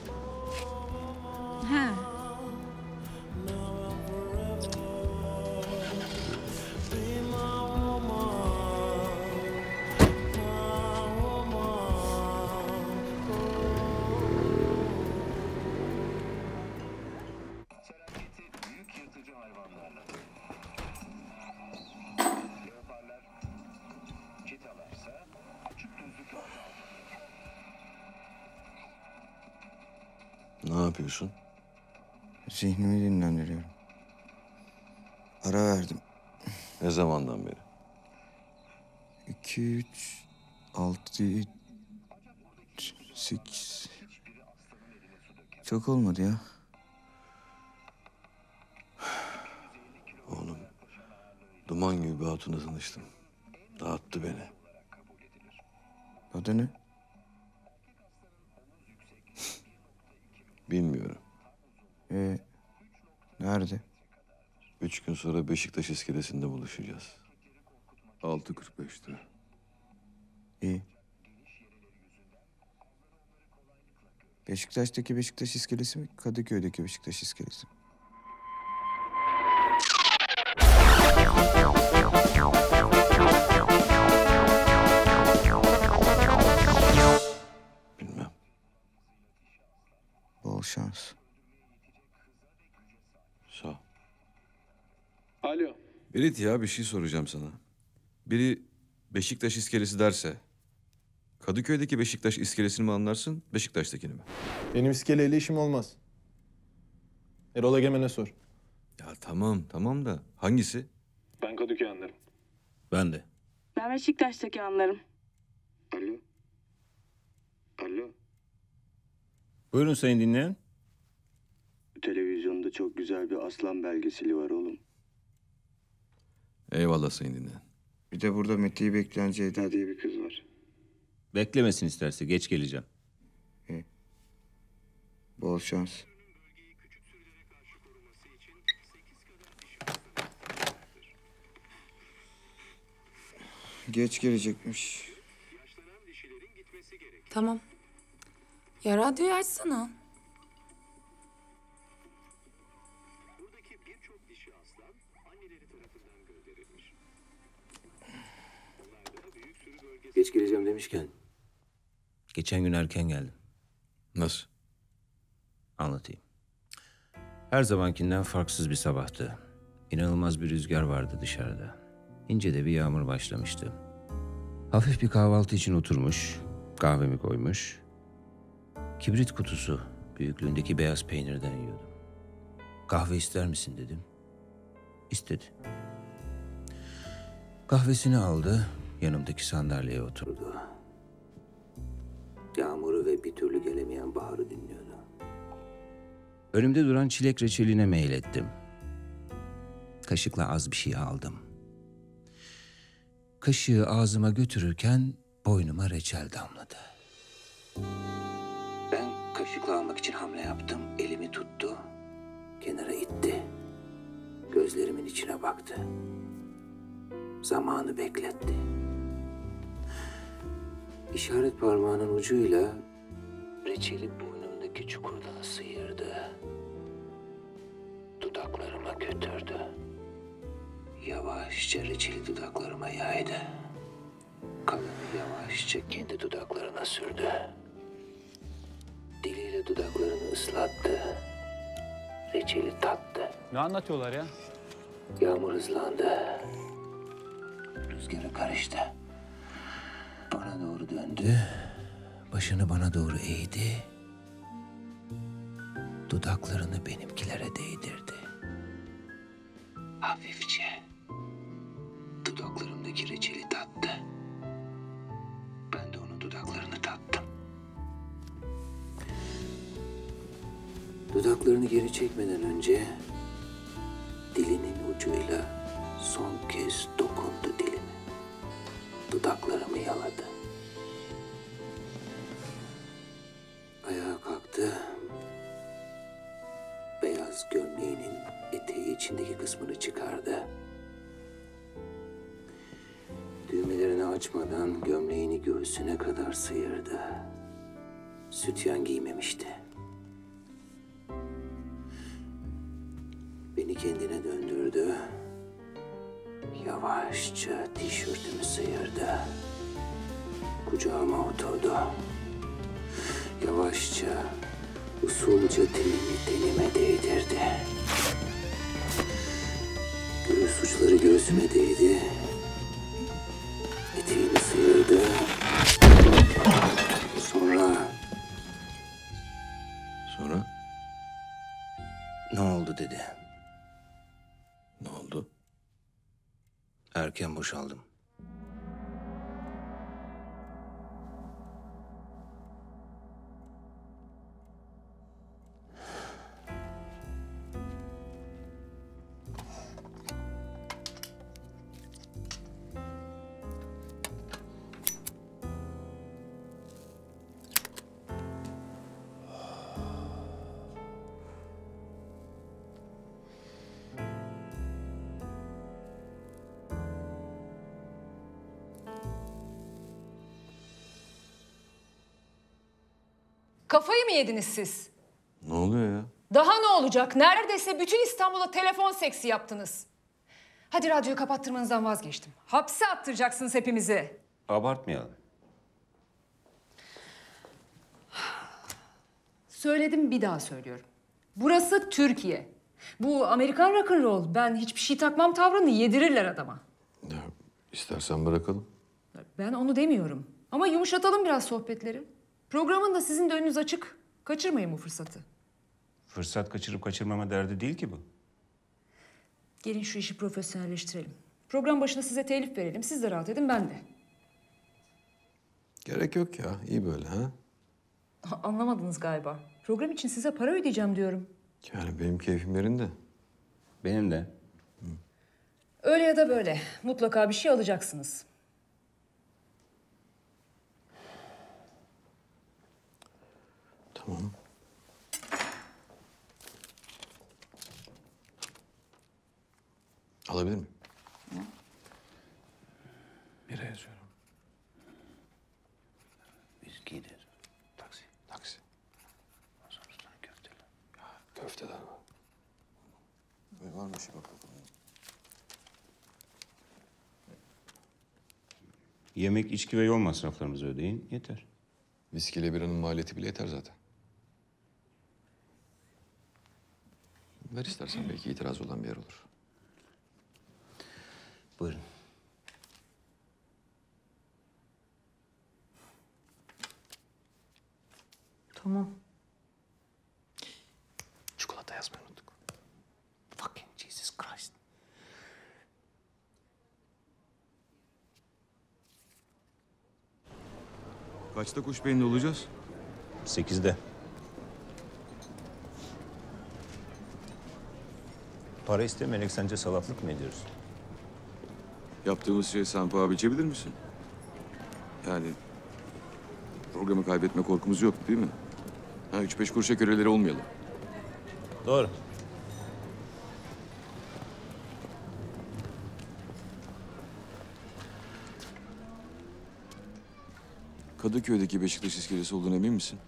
Ha.
Ne yapıyorsun?
Zihnimi dinlendiriyorum. Ara verdim.
Ne zamandan beri?
2, 3, 6, 8... Çok olmadı ya.
Oğlum, duman gibi bir hatunla tanıştım. Dağıttı beni.
Adı ne?
Bilmiyorum.
Nerede?
3 gün sonra Beşiktaş iskelesinde buluşacağız. 6.45'te.
İyi. Beşiktaş'taki Beşiktaş iskelesi mi? Kadıköy'deki Beşiktaş iskelesi mi?
Bilmem.
Bol şans.
Sağ ol.
Alo.
Berit ya, bir şey soracağım sana. Biri Beşiktaş iskelesi derse... Kadıköy'deki Beşiktaş iskelesini mi anlarsın, Beşiktaş'takini mi?
Benim iskeleyle işim olmaz. Erol Egemen'e sor.
Ya tamam da hangisi?
Ben Kadıköy anlarım.
Ben de.
Ben Beşiktaş'taki anlarım.
Alo. Alo.
Buyurun sayın dinleyen.
Televizyonda çok güzel bir aslan belgeseli var oğlum.
Eyvallah sayın dinleyen.
Bir de burada Mete'yi bekleyen Ceyda
diye bir kız var.
Beklemesin isterse, geç geleceğim.
Bol şans. Geç gelecekmiş.
Tamam. Ya radyoyu açsana.
Geç geleceğim demişken. Geçen gün erken geldim.
Nasıl?
Anlatayım. Her zamankinden farksız bir sabahtı. İnanılmaz bir rüzgar vardı dışarıda. İnce de bir yağmur başlamıştı. Hafif bir kahvaltı için oturmuş, kahvemi koymuş. Kibrit kutusu büyüklüğündeki beyaz peynirden yiyordum. Kahve ister misin dedim. İstedi. Kahvesini aldı, yanımdaki sandalyeye oturdu. Yağmuru ve bir türlü gelemeyen baharı dinliyordu. Önümde duran çilek reçeline meylettim. Kaşıkla az bir şey aldım. Kaşığı ağzıma götürürken boynuma reçel damladı. Ben kaşıkla almak için hamle yaptım. Elimi tuttu. Kenara itti. Gözlerimin içine baktı. Zamanı bekletti. İşaret parmağının ucuyla reçeli boynumdaki çukurdan sıyırdı. Dudaklarıma götürdü. Yavaşça reçeli dudaklarıma yaydı. Kalanı yavaşça kendi dudaklarına sürdü. Diliyle dudaklarını ıslattı. Reçeli tattı.
Ne anlatıyorlar ya?
Yağmur hızlandı. Rüzgara karıştı. Bana doğru döndü. Başını bana doğru eğdi. dudaklarını benimkilere değdirdi. Hafifçe dudaklarımdaki reçeli tattı. Ben de onun dudaklarını tattım. Dudaklarını geri çekmeden önce dilinin ucuyla son kez dokundu dilime. Dudaklarımı yaladı. Ayağa kalktı. Beyaz gömleğinin eteği içindeki kısmını çıkardı. Düğmelerini açmadan gömleğini göğsüne kadar sıyırdı. Sütyen giymemişti. Beni kendine döndürdü. Yavaşça tişörtümü sıyırdı. Kucağıma oturdu. Yavaşça, usulca tenime değdirdi. Göğüs uçları göğsüme değdi. Eteğimi sıyırdı. Sonra...
Sonra?
Ne oldu dedi.
Ne oldu?
Erken boşaldım.
Kafayı mı yediniz siz?
Ne oluyor ya?
Daha ne olacak? Neredeyse bütün İstanbul'a telefon seksi yaptınız. Hadi radyoyu kapattırmanızdan vazgeçtim. Hapse attıracaksınız hepimizi.
Abartmayalım.
Söyledim, bir daha söylüyorum. Burası Türkiye. Bu Amerikan rock'n'roll. Ben hiçbir şey takmam tavrını yedirirler adama.
Ya, istersen bırakalım.
Ben onu demiyorum. Ama yumuşatalım biraz sohbetleri. Programın da sizin de önünüz açık. Kaçırmayın bu fırsatı.
Fırsat kaçırıp kaçırmama derdi değil ki bu.
Gelin şu işi profesyonelleştirelim. Program başına size telif verelim. Siz de rahat edin, ben de.
Gerek yok ya. İyi böyle ha.
Anlamadınız galiba. Program için size para ödeyeceğim diyorum.
Yani benim keyfim yerinde.
Benim de.
Öyle ya da böyle. Mutlaka bir şey alacaksınız.
Tamam. Alabilir miyim? Bire yazıyorum.
Viskidir.
Taksi. Taksi. Sonrasında köfteler. Ya, köfteler var. Var mı şey bakalım.
Yemek, içki ve yol masraflarımızı ödeyin. Yeter.
Viskiyle biranın maliyeti bile yeter zaten. Ver istersen, belki itiraz olan bir yer olur.
Buyurun.
Tamam.
Çikolata yazmayı unuttuk.
Fucking Jesus Christ.
Kaçta Kuşbeyin'de olacağız?
8'de. Para istemeyerek sence salaklık mı ediyoruz?
Yaptığımız şey sen paha biçebilir misin? Yani programı kaybetme korkumuz yok değil mi? Ha, 3-5 kuruşa köreleri olmayalım.
Doğru.
Kadıköy'deki Beşiktaş iskelesi olduğuna emin misin?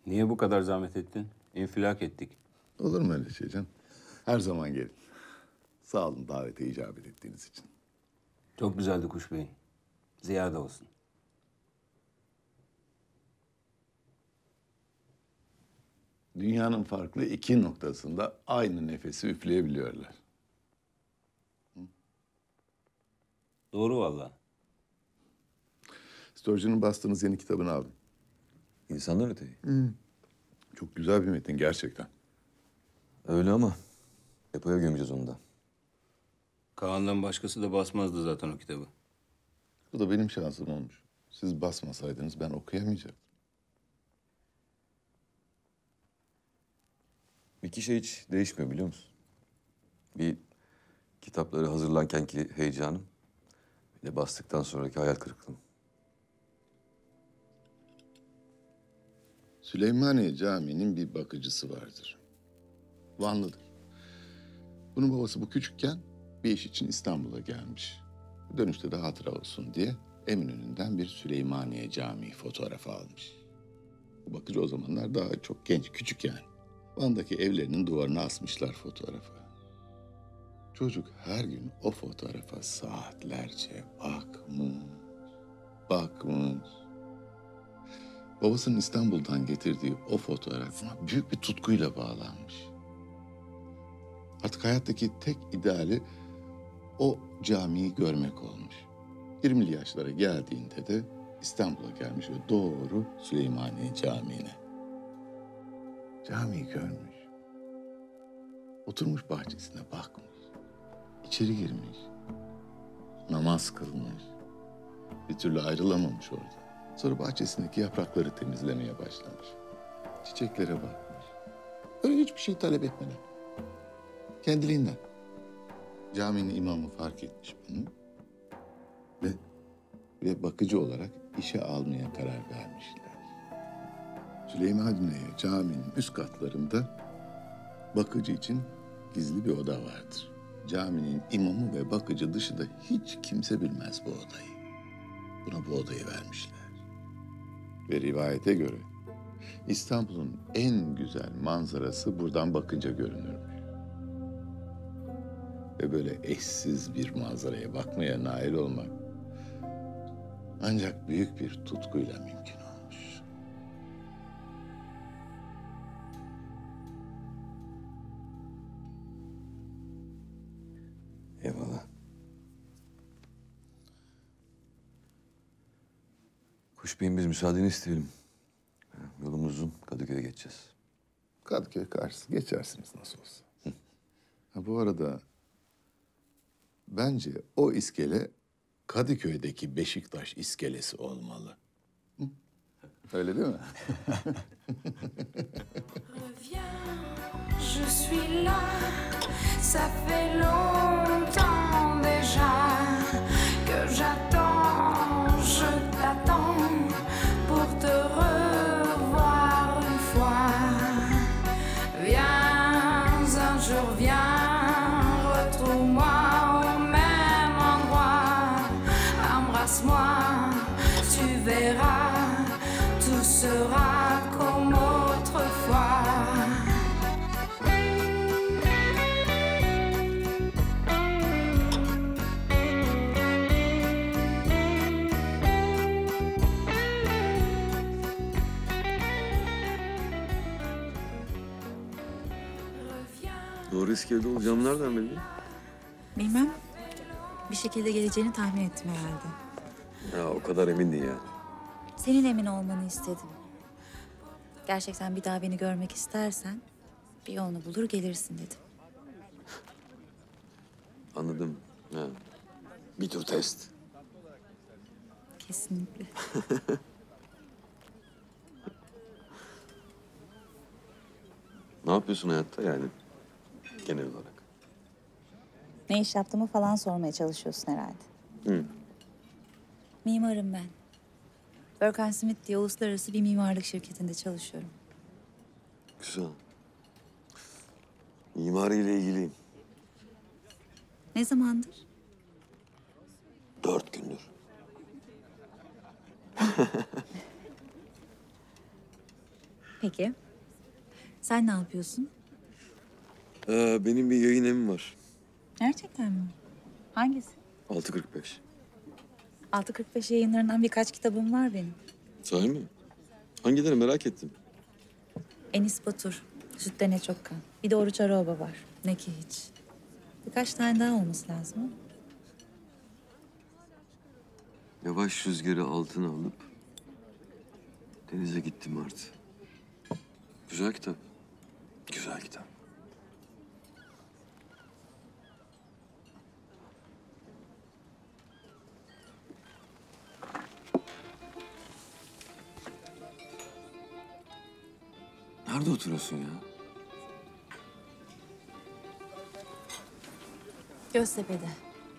Niye bu kadar zahmet ettin? İnfilak ettik.
Olur mu öyle şey canım? Her zaman gelin. Sağ olun davete icabet ettiğiniz için.
Çok güzeldi Kuş Bey'in. Ziyade olsun.
Dünyanın farklı iki noktasında aynı nefesi üfleyebiliyorlar.
Doğru vallahi.
Storyci'nin bastığınız yeni kitabını aldım.
İnsanlar Öteyi.
Çok güzel bir metin gerçekten.
Öyle ama depoya gömeceğiz onu da.
Kaan'dan başkası da basmazdı zaten o kitabı.
Bu da benim şansım olmuş. Siz basmasaydınız ben okuyamayacaktım.
İki şey hiç değişmiyor biliyor musun? Bir kitapları hazırlankenki heyecanım, bir de bastıktan sonraki hayal kırıklığım.
Süleymaniye Camii'nin bir bakıcısı vardır. Vanlıdır. Bunun babası bu küçükken bir iş için İstanbul'a gelmiş. Dönüşte de hatıra olsun diye Eminönü'nden bir Süleymaniye Camii fotoğrafı almış. Bu bakıcı o zamanlar daha çok genç, küçük yani. Van'daki evlerinin duvarına asmışlar fotoğrafı. Çocuk her gün o fotoğrafa saatlerce bakmış. Babasının İstanbul'dan getirdiği o fotoğrafına büyük bir tutkuyla bağlanmış. Artık hayattaki tek ideali o camiyi görmek olmuş. 20'li yaşlara geldiğinde de İstanbul'a gelmiş ve doğru Süleymaniye Camii'ne. Camiyi görmüş. Oturmuş bahçesine bakmış. İçeri girmiş. Namaz kılmış. Bir türlü ayrılamamış orada. Sonra bahçesindeki yaprakları temizlemeye başlamış. Çiçeklere bakmış. Öyle hiçbir şey talep etmeden. Kendiliğinden. Caminin imamı fark etmiş bunu. Ve bakıcı olarak işe almaya karar vermişler. Süleymaniye Camii'nin üst katlarında bakıcı için gizli bir oda vardır. Caminin imamı ve bakıcı dışında hiç kimse bilmez bu odayı. Buna bu odayı vermişler. Ve rivayete göre İstanbul'un en güzel manzarası buradan bakınca görünürmüş. Ve böyle eşsiz bir manzaraya bakmaya nail olmak ancak büyük bir tutkuyla mümkün olmuş.
Eyvallah. Kuşbey'in biz müsaadeni isteyelim. Yolumuz uzun. Kadıköy'e geçeceğiz.
Kadıköy karşısı geçersiniz nasıl olsa. Ha, bu arada bence o iskele Kadıköy'deki Beşiktaş iskelesi olmalı. Hı? Öyle değil mi?
Je suis là, ça fait longtemps déjà que j'attends, je t'attends pour te revoir une fois. Viens un jour, viens, retrouve-moi au même endroit. Embrasse-moi, tu verras, tout sera comme autrefois.
Doğru iskelede olacağım nereden bildin?
Bilmem. Bir şekilde geleceğini tahmin ettim herhalde.
Ya o kadar emindin yani.
Senin emin olmanı istedim. Gerçekten bir daha beni görmek istersen bir yolunu bulur gelirsin dedim.
Anladım. Ha. Bir tur test.
Kesinlikle.
Ne yapıyorsun hayatta yani? Genel olarak.
Ne iş yaptığımı falan sormaya çalışıyorsun herhalde.
Hı.
Mimarım ben. Berkan Smith diye uluslararası bir mimarlık şirketinde çalışıyorum.
Güzel. Mimariyle ilgiliyim.
Ne zamandır?
4 gündür.
Peki. Sen ne yapıyorsun?
Benim bir yayın evim var.
Gerçekten mi? Hangisi?
6.45.
6.45 yayınlarından birkaç kitabım var benim.
Sahi mi? Hangileri merak ettim.
Enis Batur, Sütte Ne Çok Kan. Bir de Oruç Aroba var. Ne ki hiç. Birkaç tane daha olması lazım ama.
Yavaş rüzgarı altına alıp denize gittim artık. Güzel kitap. Güzel kitap. Nerede oturuyorsun ya?
Göztepe'de.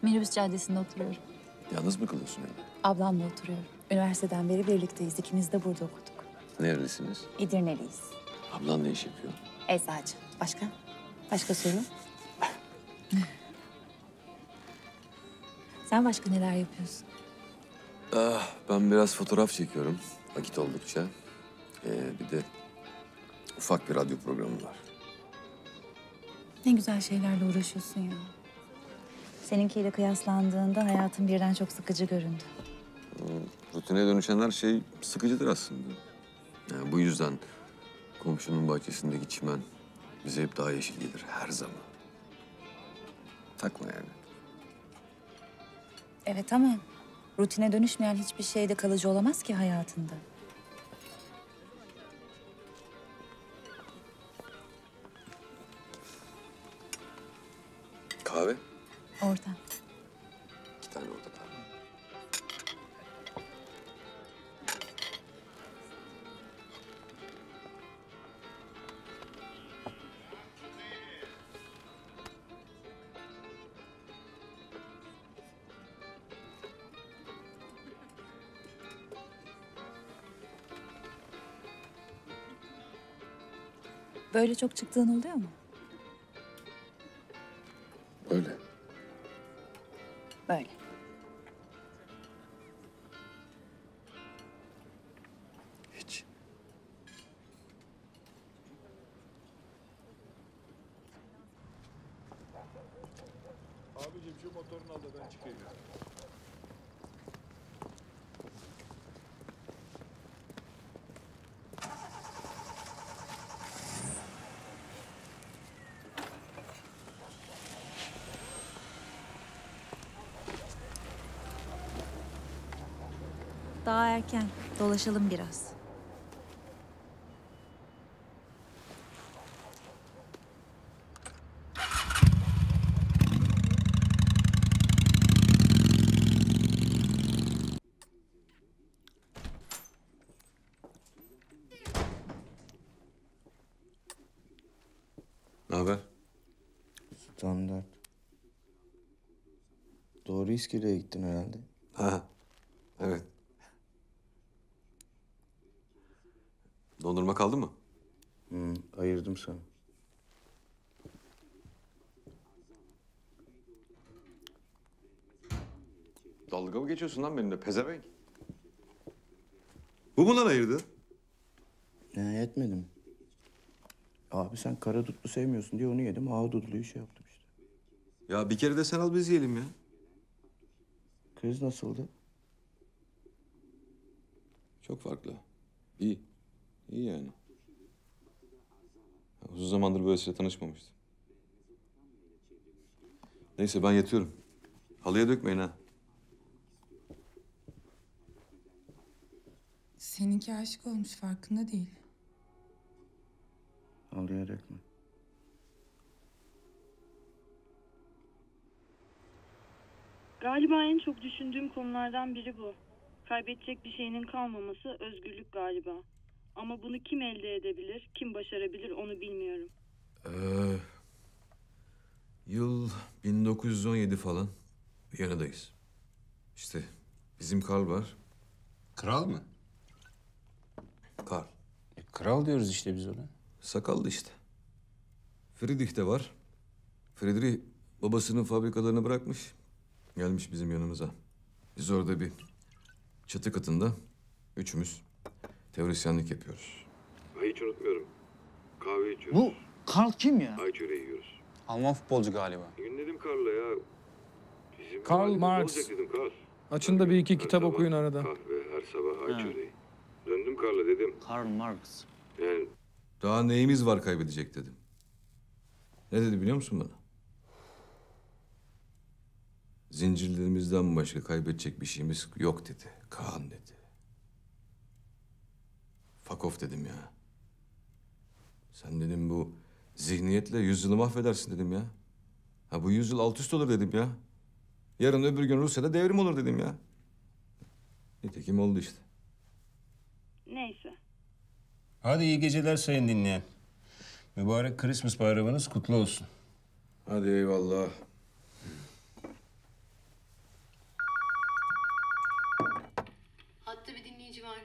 Minibüs Caddesi'nde oturuyorum.
Yalnız mı kalıyorsun evde?
Ablamla oturuyorum. Üniversiteden beri birlikteyiz. İkimiz de burada okuduk.
Nerelisiniz?
İdirneliyiz.
Ablan ne iş yapıyor?
Eczacı. Başka? Başka soru? Sen başka neler yapıyorsun?
Ben biraz fotoğraf çekiyorum vakit oldukça. Bir de ufak bir radyo programı var.
Ne güzel şeylerle uğraşıyorsun ya. Seninkiyle kıyaslandığında hayatın birden çok sıkıcı göründü.
Rutine dönüşen her şey sıkıcıdır aslında. Yani bu yüzden komşunun bahçesindeki çimen bize hep daha yeşil gelir her zaman. Takma yani.
Evet ama rutine dönüşmeyen hiçbir şey de kalıcı olamaz ki hayatında.
Kahve?
Orada.
2 tane orada kahve.
Böyle çok çıktığın oluyor mu?
Öyle.
Böyle.
Hiç.
Abicim şu motorunu al da ben çıkayım.
Daha erken. Dolaşalım biraz.
Ne haber?
Standart. Doğru iskeleye gittin herhalde.
Ha, evet. Dondurma kaldı mı?
Ayırdım sana.
Dalga mı geçiyorsun lan benimle pezevenk? Bu mu lan ayırdı?
Ne etmedim. Abi sen kara dutlu sevmiyorsun diye onu yedim. Ahududuluyu şey yaptım işte.
Ya bir kere de sen al biz yiyelim ya.
Kız nasıldı?
Çok farklı. İyi. İyi yani. Uzun zamandır böylesiyle tanışmamıştım. Neyse ben yatıyorum. Halıya dökmeyin ha.
Seninki aşık olmuş farkında değil.
Halıya dökme.
Galiba en çok düşündüğüm konulardan biri bu. Kaybedecek bir şeyinin kalmaması özgürlük galiba. Ama bunu kim elde edebilir, kim başarabilir onu bilmiyorum.
Yıl 1917 falan. Viyana'dayız. İşte bizim Karl var.
Kral mı?
Karl.
Kral diyoruz işte biz ona.
Sakallı işte. Friedrich de var. Friedrich babasının fabrikalarını bırakmış. Gelmiş bizim yanımıza. Biz orada bir çatı katında üçümüz teorisyenlik yapıyoruz.
Hiç unutmuyorum. Kahve içiyoruz.
Bu Karl kim ya?
Ay çöreği yiyoruz.
Alman futbolcu galiba.
Gün dedim Karl'a ya. Bizim
Karl
halimiz
Marx.
olacak dedim Karl.
Açın da bir iki
Her
kitap
sabah
okuyun arada.
Kahve, her sabah ay
Ha.
çöreği. Döndüm Karl'a dedim.
Karl Marx.
Yani
Daha neyimiz var kaybedecek dedim. Ne dedi biliyor musun bana? Zincirlerimizden başka kaybedecek bir şeyimiz yok dedi. Kaan dedi. Fuck off dedim ya. Sen dedim bu zihniyetle yüzyılı mahvedersin dedim ya. Ha bu yüzyıl alt üst olur dedim ya. Yarın öbür gün Rusya'da devrim olur dedim ya. Nitekim oldu işte.
Neyse.
Hadi iyi geceler sayın dinleyen. Mübarek Christmas bayramınız kutlu olsun.
Hadi eyvallah.
Hatta bir dinleyici var.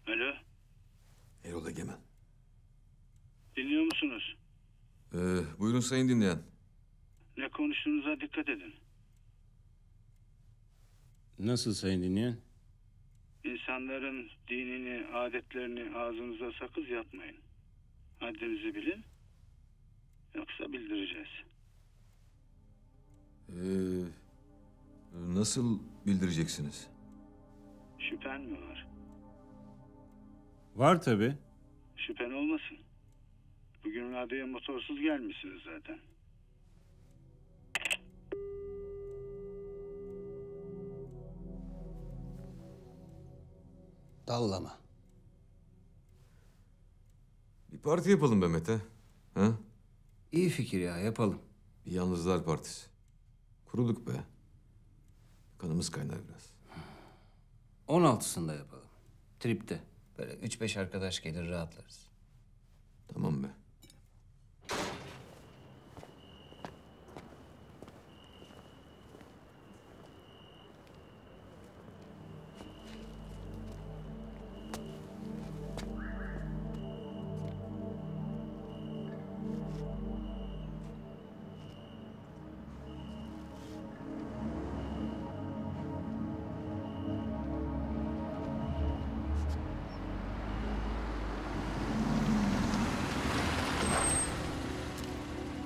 Alo,
Erol Egemen.
dinliyor musunuz?
Buyurun sayın dinleyen.
Ne konuştuğunuza dikkat edin.
Nasıl sayın dinleyen?
İnsanların dinini, adetlerini ağzınıza sakız yapmayın. Haddinizi bilin, yoksa bildireceğiz.
Nasıl bildireceksiniz?
Şüphen mi var?
Var tabii.
Şüphen olmasın. Bugün radyoya motorsuz gelmişsiniz zaten.
Dallama.
Bir parti yapalım be Mete. Ha?
İyi fikir ya, yapalım.
Bir Yalnızlar Partisi. Kuruluk be. Kanımız kaynar biraz.
16'sında yapalım. Tripte. Böyle 3-5 arkadaş gelir rahatlarız.
Tamam be.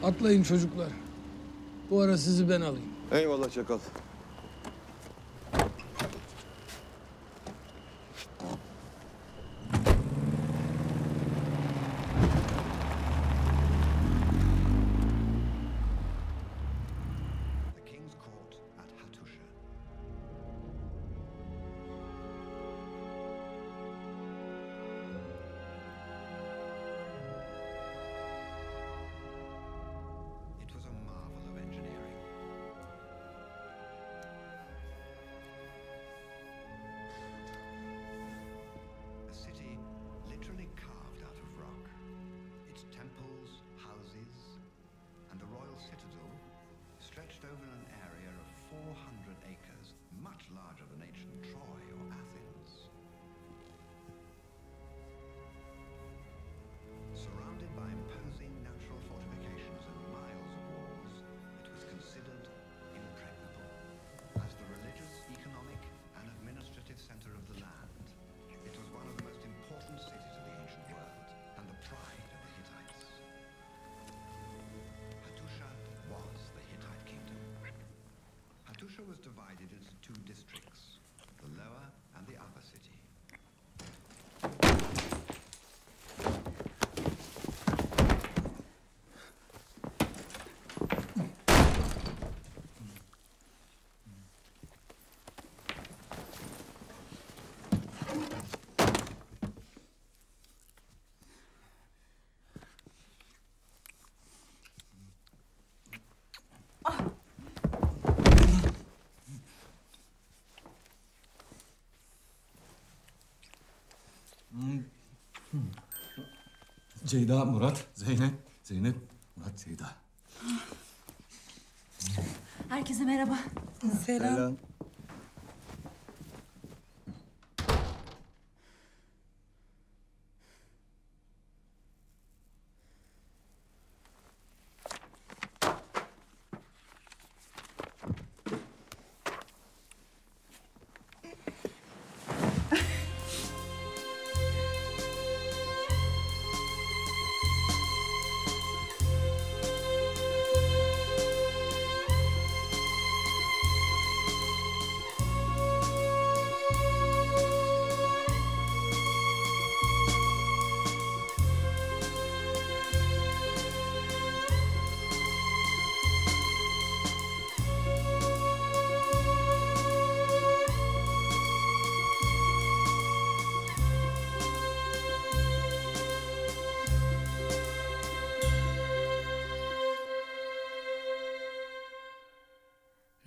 Atlayın çocuklar. Bu ara sizi ben alayım.
Eyvallah Çakal.
Hattusha was divided into two districts, the lower and the upper city.
Ceyda, Murat, Zeynep, Murat, Ceyda.
Herkese merhaba.
Selam.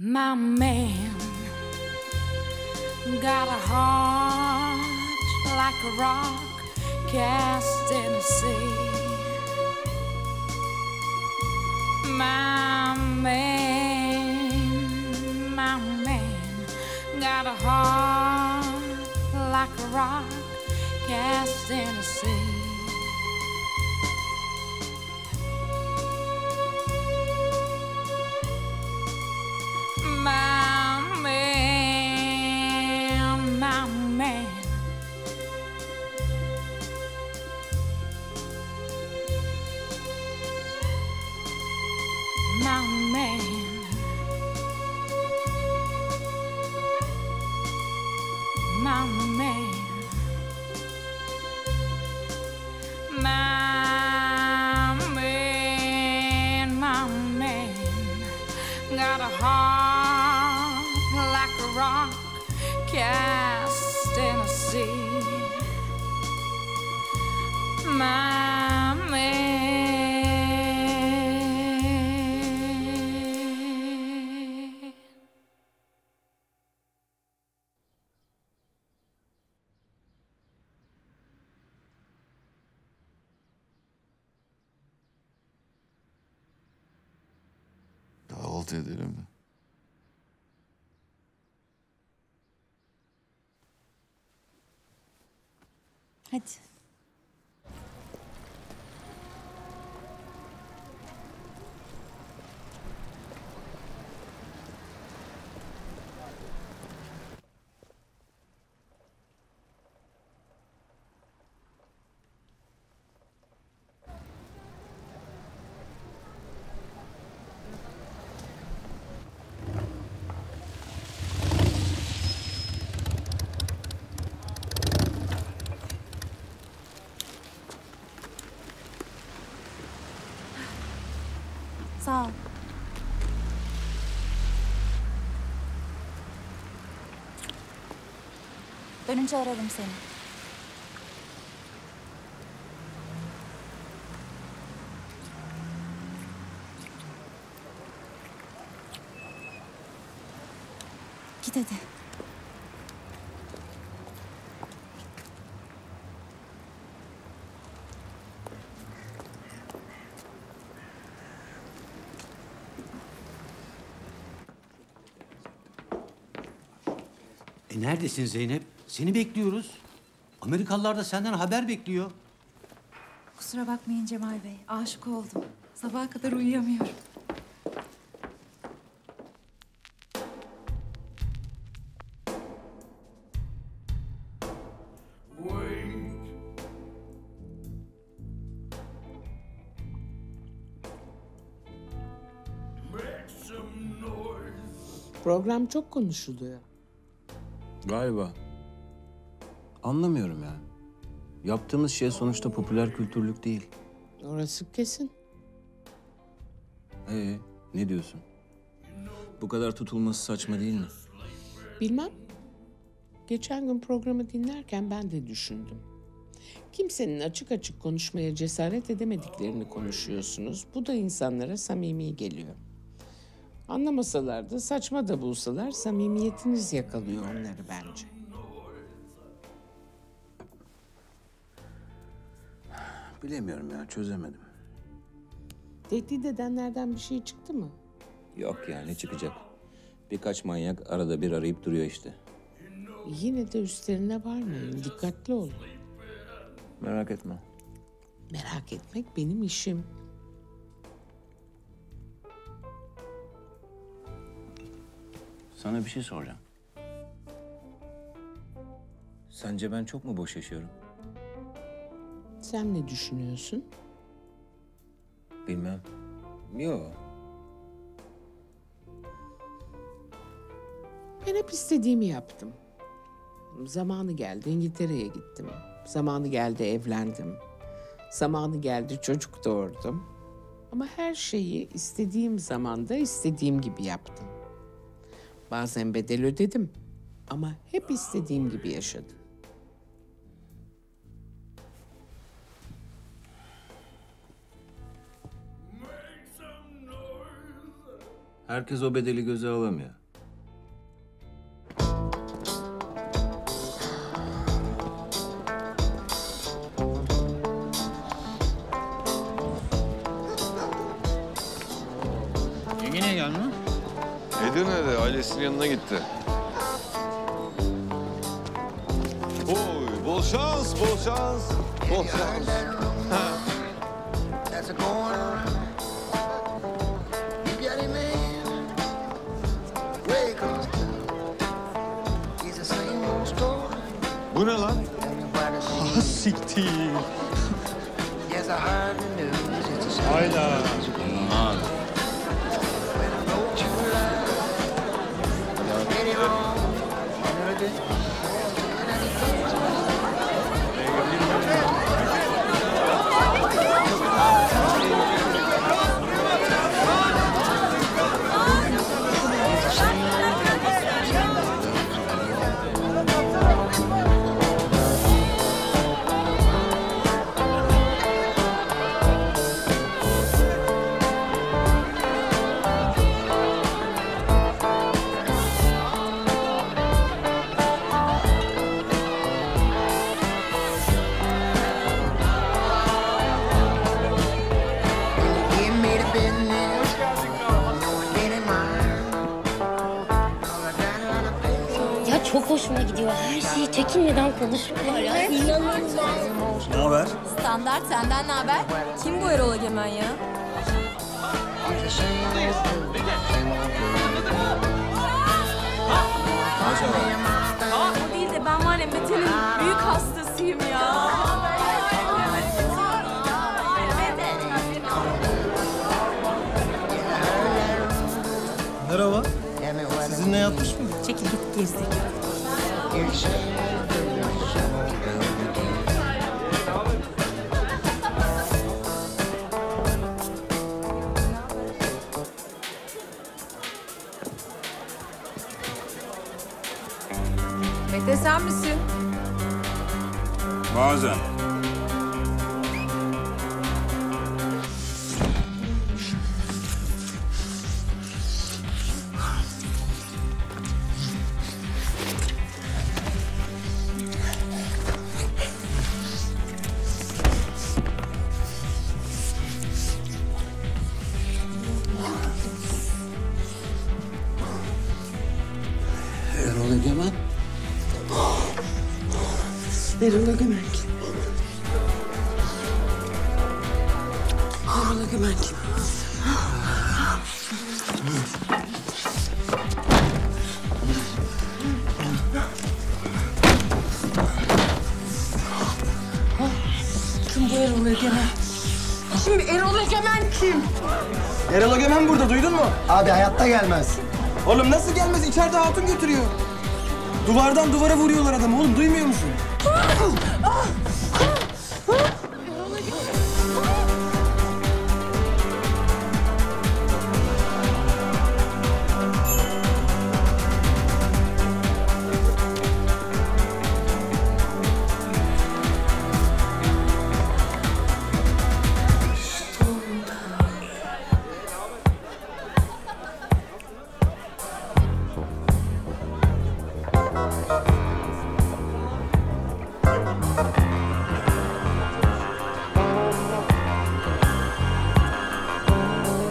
My man got a heart like a rock cast in a sea. My man got a heart like a rock cast in a sea. My man, my man. My man. My man. My man, my man. Got a heart like a rock cast in a sea. My man.
Kahvaltı edelim mi?
Hadi. Sağ ol. Dönünce ararım seni. Git hadi.
Neredesin Zeynep? Seni bekliyoruz. Amerikalılar da senden haber bekliyor.
Kusura bakmayın Cemal Bey. Aşık oldum. Sabaha kadar uyuyamıyorum.
Program çok konuşuluyor.
Galiba. Anlamıyorum yani. Yaptığımız şey sonuçta popüler kültürlük değil.
Orası kesin.
Ne diyorsun? Bu kadar tutulması saçma değil mi?
Bilmem. Geçen gün programı dinlerken ben de düşündüm. Kimsenin açık açık konuşmaya cesaret edemediklerini konuşuyorsunuz. Bu da insanlara samimi geliyor. Anlamasalar da, saçma da bulsalar samimiyetiniz yakalıyor onları bence.
Bilemiyorum ya, çözemedim.
Tehdit edenlerden bir şey çıktı mı?
Yok ya, ne çıkacak? Birkaç manyak arada bir arayıp duruyor işte.
Yine de üstlerine varmayın, dikkatli olun.
Merak etme.
Merak etmek benim işim.
Sana bir şey soracağım. Sence ben çok mu boş yaşıyorum?
Sen ne düşünüyorsun?
Bilmem. Yok.
Ben hep istediğimi yaptım. Zamanı geldi İngiltere'ye gittim. Zamanı geldi evlendim. Zamanı geldi çocuk doğurdum. Ama her şeyi istediğim zamanda istediğim gibi yaptım. Bazen bedel ödedim ama hep istediğim gibi yaşadım.
Herkes o bedeli göze alamıyor.
niye gelmiyor?
Edirne'de ailesinin yanına gitti. Oy, bol şans, bol şans, bol şans. Bu ne lan?
Ha siktir. Hayda.
Ya çok hoşuma gidiyor. Her şeyi çekinmeden konuşuyorlar ya. İnanılmaz.
Ne haber?
Standart, senden ne haber? Kim bu Erol Egemen ya? O değil de ben var ya Mete'nin büyük hastasıyım ya.
Merhaba. Sizinle yatmış mı?
Çekil git gezdik.
Mete sen misin?
Bazen.
Erol Egemen. Erol Egemen kim? Erol Egemen kim? Kim bu Erol Egemen? Şimdi Erol Egemen kim?
Erol Egemen burada, duydun mu? Abi hayatta gelmez. Oğlum nasıl gelmez? İçeride hatun götürüyor. Duvardan duvara vuruyorlar adamı oğlum, duymuyor musun?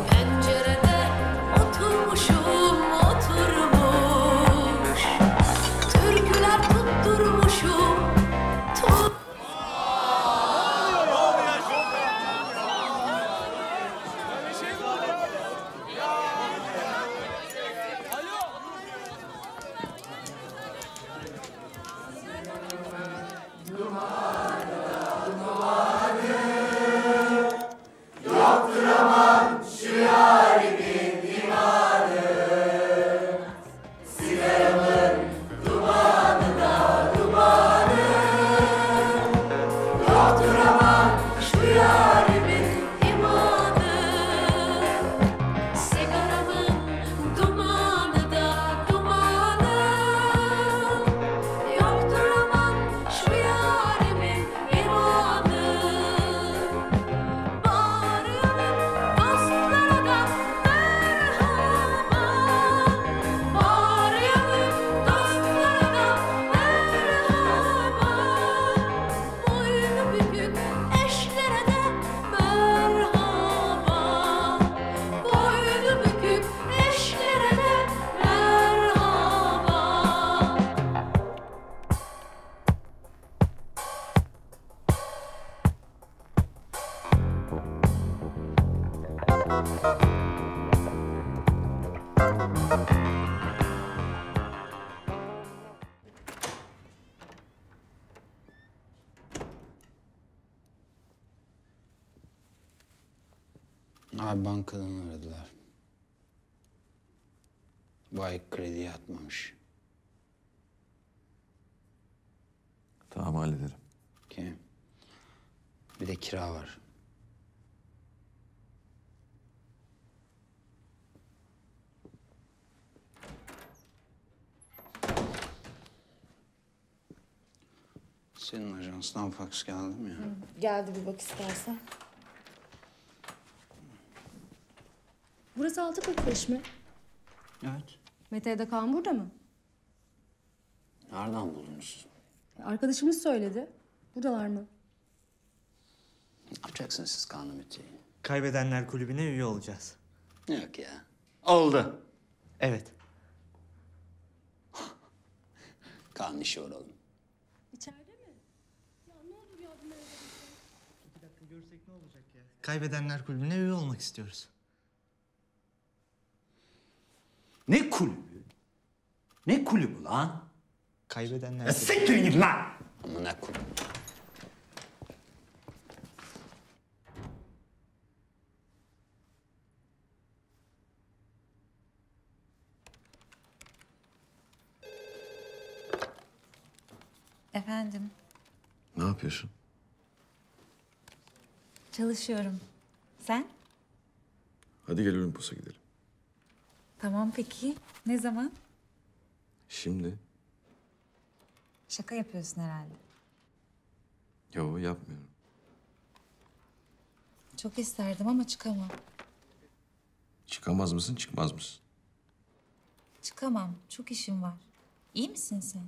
Pencerede oturmuşum, oturmuş. Türküler tutturmuşum. Yoktur aman şu yârimin imanı. Sigaramın dumanı da dumanı. Yoktur aman şu yârimin imanı. Sigaramın dumanı da dumanı. Yoktur aman şu yârimin imanı. Bağırıyorum,
Abi bankadan aradılar. Bu ay kredi yatmamış.
Tamam hallederim.
Kim? Bir de kira var. Senin ajanstan faks geldi mi ya?
Geldi, bir bak istersen. Burası Altı mi?
Evet.
Mete ile Kaan burada mı?
Nereden buldunuz?
Arkadaşımız söyledi. Buradalar mı?
Ne yapacaksınız siz Kaan'la Mete'yi?
Kaybedenler kulübüne üye olacağız.
Yok ya. Oldu.
Evet.
Kaan'ın işi var oğlum.
İçeride mi? Ya ne olur yardım et.
2 dakika görsek ne olacak ya? Kaybedenler kulübüne üye olmak istiyoruz.
Ne kulübü? Ne kulübü lan?
Kaybedenler
Ya siktir git lan!
Ama ne kulübü?
Efendim,
Ne yapıyorsun?
çalışıyorum. Sen?
Hadi gel Olimpos'a gidelim.
Tamam peki. Ne zaman?
Şimdi?
Şaka yapıyorsun herhalde.
Yo yapmıyorum.
Çok isterdim ama çıkamam.
Çıkamaz mısın, çıkmaz mısın?
Çıkamam. Çok işim var. İyi misin sen?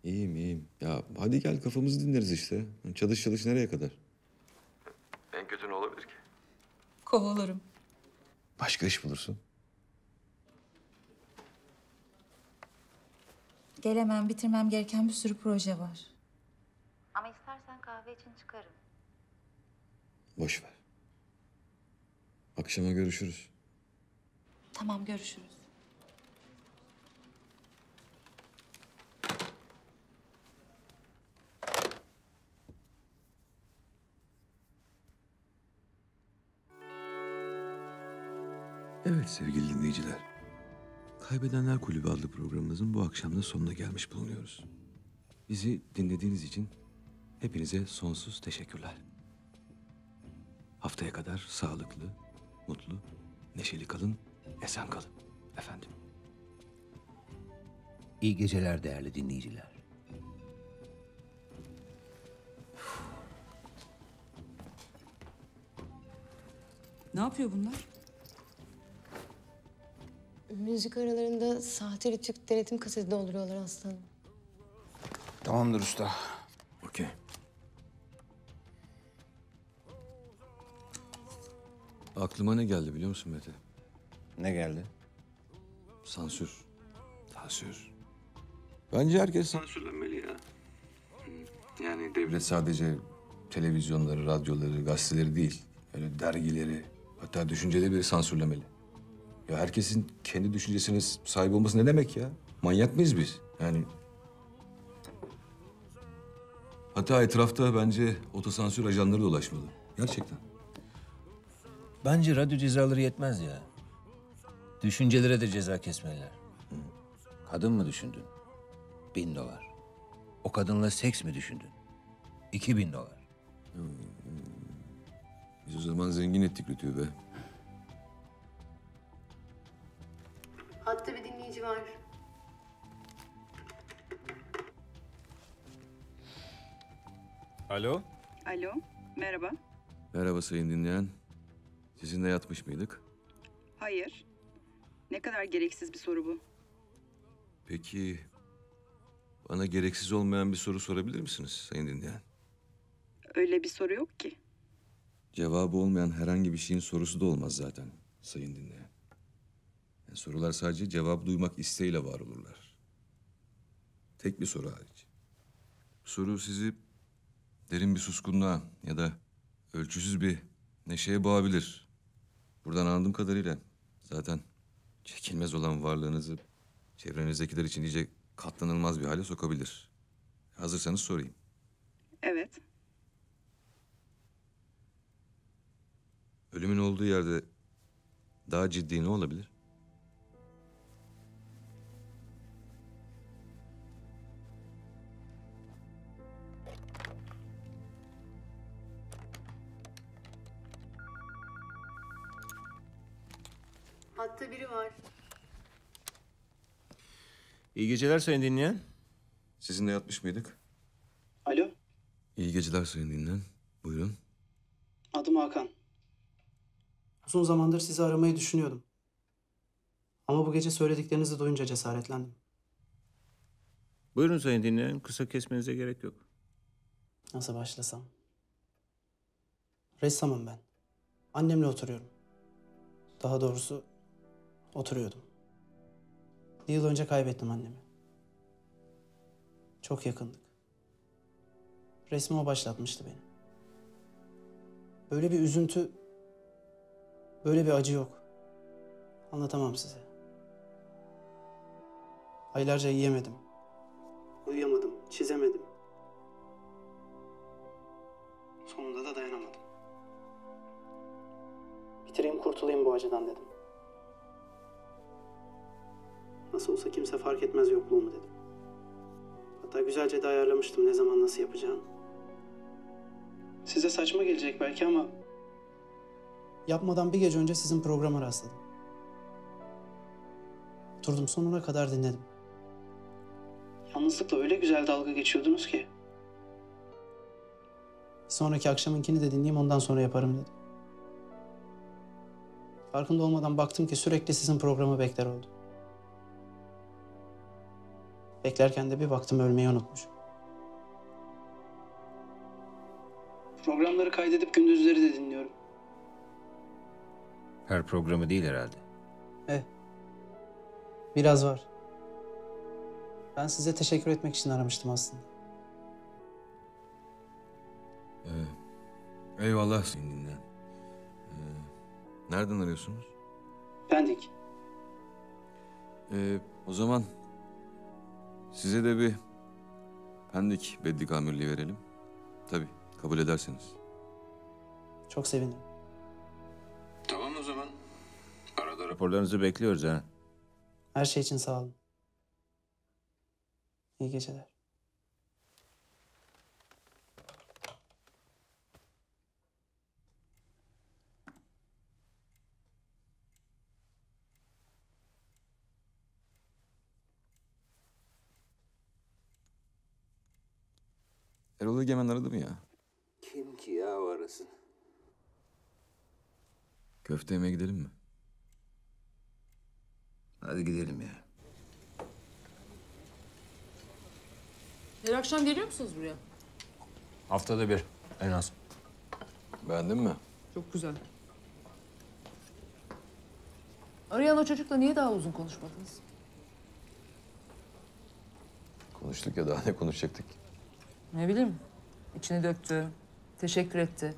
İyiyim, iyiyim. Ya hadi gel kafamızı dinleriz işte. Çalış çalış nereye kadar? En kötü ne olabilir ki?
Kovulurum.
Başka iş bulursun.
Gelemem, bitirmem gereken bir sürü proje var. Ama istersen kahve için çıkarım.
Boş ver. Akşama görüşürüz.
Tamam, görüşürüz.
Evet sevgili dinleyiciler. Kaybedenler Kulübü adlı programımızın bu akşam da sonuna gelmiş bulunuyoruz. Bizi dinlediğiniz için hepinize sonsuz teşekkürler. Haftaya kadar sağlıklı, mutlu, neşeli kalın, esen kalın efendim.
İyi geceler değerli dinleyiciler.
Ne yapıyor bunlar?
Müzik aralarında sahte rütük denetim kaseti dolduruyorlar aslanım.
Tamamdır usta.
Okey. Aklıma ne geldi biliyor musun Mete?
Ne geldi?
Sansür. Sansür. Bence herkes sansürlenmeli ya. Yani devlet sadece televizyonları, radyoları, gazeteleri değil. Öyle dergileri, hatta düşünceleri bile sansürlemeli. Ya herkesin kendi düşüncesine sahip olması ne demek ya? Manyak mıyız biz? Yani... Hatta etrafta bence otosansür ajanları dolaşmalı. Gerçekten.
Bence radyo cezaları yetmez ya. Düşüncelere de ceza kesmeliler. Kadın mı düşündün? $1000. O kadınla seks mi düşündün? $2000.
Biz o zaman zengin ettik Rütü'yü be.
Hatta bir dinleyici var.
Alo?
Alo, merhaba.
Merhaba sayın dinleyen. Sizinle yatmış mıydık?
Hayır. Ne kadar gereksiz bir soru bu.
Peki bana gereksiz olmayan bir soru sorabilir misiniz sayın dinleyen?
Öyle bir soru yok ki.
Cevabı olmayan herhangi bir şeyin sorusu da olmaz zaten sayın dinleyen. Yani sorular sadece cevap duymak isteğiyle var olurlar. Tek bir soru hariç. Bu soru sizi derin bir suskunluğa ya da ölçüsüz bir neşeye boğabilir. Buradan anladığım kadarıyla zaten çekilmez olan varlığınızı çevrenizdekiler için iyice katlanılmaz bir hale sokabilir. Hazırsanız sorayım.
Evet.
Ölümün olduğu yerde daha ciddi ne olabilir?
Hatta biri var.
İyi geceler sayın dinleyen.
Sizinle yatmış mıydık?
Alo,
İyi geceler sayın dinleyen. Buyurun.
adım Hakan. Uzun zamandır sizi aramayı düşünüyordum. Ama bu gece söylediklerinizi duyunca cesaretlendim.
Buyurun sayın dinleyen. Kısa kesmenize gerek yok.
Nasıl başlasam? Ressamım ben. Annemle oturuyorum. Daha doğrusu oturuyordum. Bir yıl önce kaybettim annemi. Çok yakındık. Resmi o başlatmıştı beni. Böyle bir üzüntü, böyle bir acı yok. Anlatamam size. Aylarca yiyemedim. Uyuyamadım, çizemedim. Sonunda da dayanamadım. Bitireyim, kurtulayım bu acıdan dedim. Nasıl olsa kimse fark etmez yokluğumu dedim. Hatta güzelce de ayarlamıştım ne zaman nasıl yapacağım. Size saçma gelecek belki ama... Yapmadan bir gece önce sizin programa rastladım. Oturdum, sonuna kadar dinledim. Yalnızlıkla öyle güzel dalga geçiyordunuz ki. Bir sonraki akşamınkini de dinleyeyim, ondan sonra yaparım dedim. Farkında olmadan baktım ki sürekli sizin programı bekler oldum. Beklerken de bir baktım ölmeyi unutmuşum. Programları kaydedip gündüzleri de dinliyorum.
Her programı değil herhalde.
Biraz var. Ben size teşekkür etmek için aramıştım aslında.
Eyvallah sayın dinleyen. Nereden arıyorsunuz?
Pendik.
O zaman size de bir Pendik Beddik amirliği verelim. Tabii kabul ederseniz.
Çok sevinirim.
Tamam o zaman. Arada raporlarınızı bekliyoruz ha.
Her şey için sağ olun. İyi geceler.
Erol Egemen aradı mı ya?
Kim ki ya o arasın?
Köfte yemeye gidelim mi?
Hadi gidelim ya.
Her akşam geliyor musunuz buraya?
Haftada bir en az.
Beğendin mi?
Çok güzel. Arayan o çocukla niye daha uzun konuşmadınız?
Konuştuk ya, daha ne konuşacaktık?
Ne bileyim. İçini döktü. Teşekkür etti.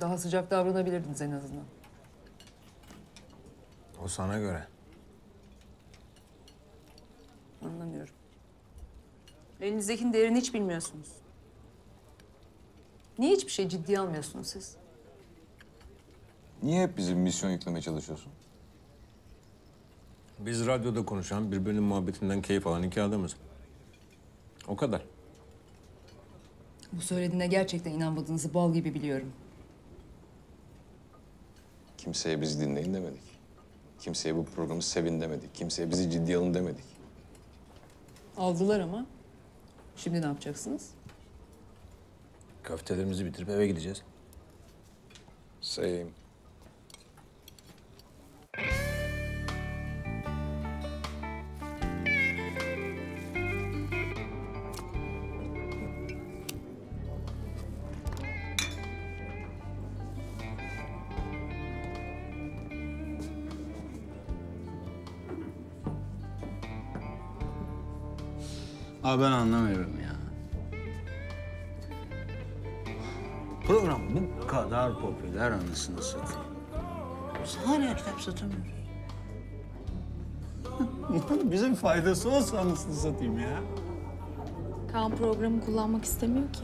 Daha sıcak davranabilirdiniz en azından.
O sana göre.
Anlamıyorum. Elinizdekinin değerini hiç bilmiyorsunuz. Niye hiçbir şey ciddiye almıyorsunuz siz?
Niye hep bize bir misyon yüklemeye çalışıyorsun?
Biz radyoda konuşan, birbirinin muhabbetinden keyif alan iki adamız. O kadar.
Bu söylediğine gerçekten inanmadığınızı bal gibi biliyorum.
Kimseye bizi dinleyin demedik. Kimseye bu programı sevin demedik. Kimseye bizi ciddiye alın demedik.
Aldılar ama. Şimdi ne yapacaksınız?
Köftelerimizi bitirip eve gideceğiz.
Same.
Abi ben anlamıyorum ya. Program bu kadar popüler anasını satayım.
Biz hala kitap satamıyoruz.
Bizim faydası olsa anasını satayım ya.
Kaan programı kullanmak istemiyor ki.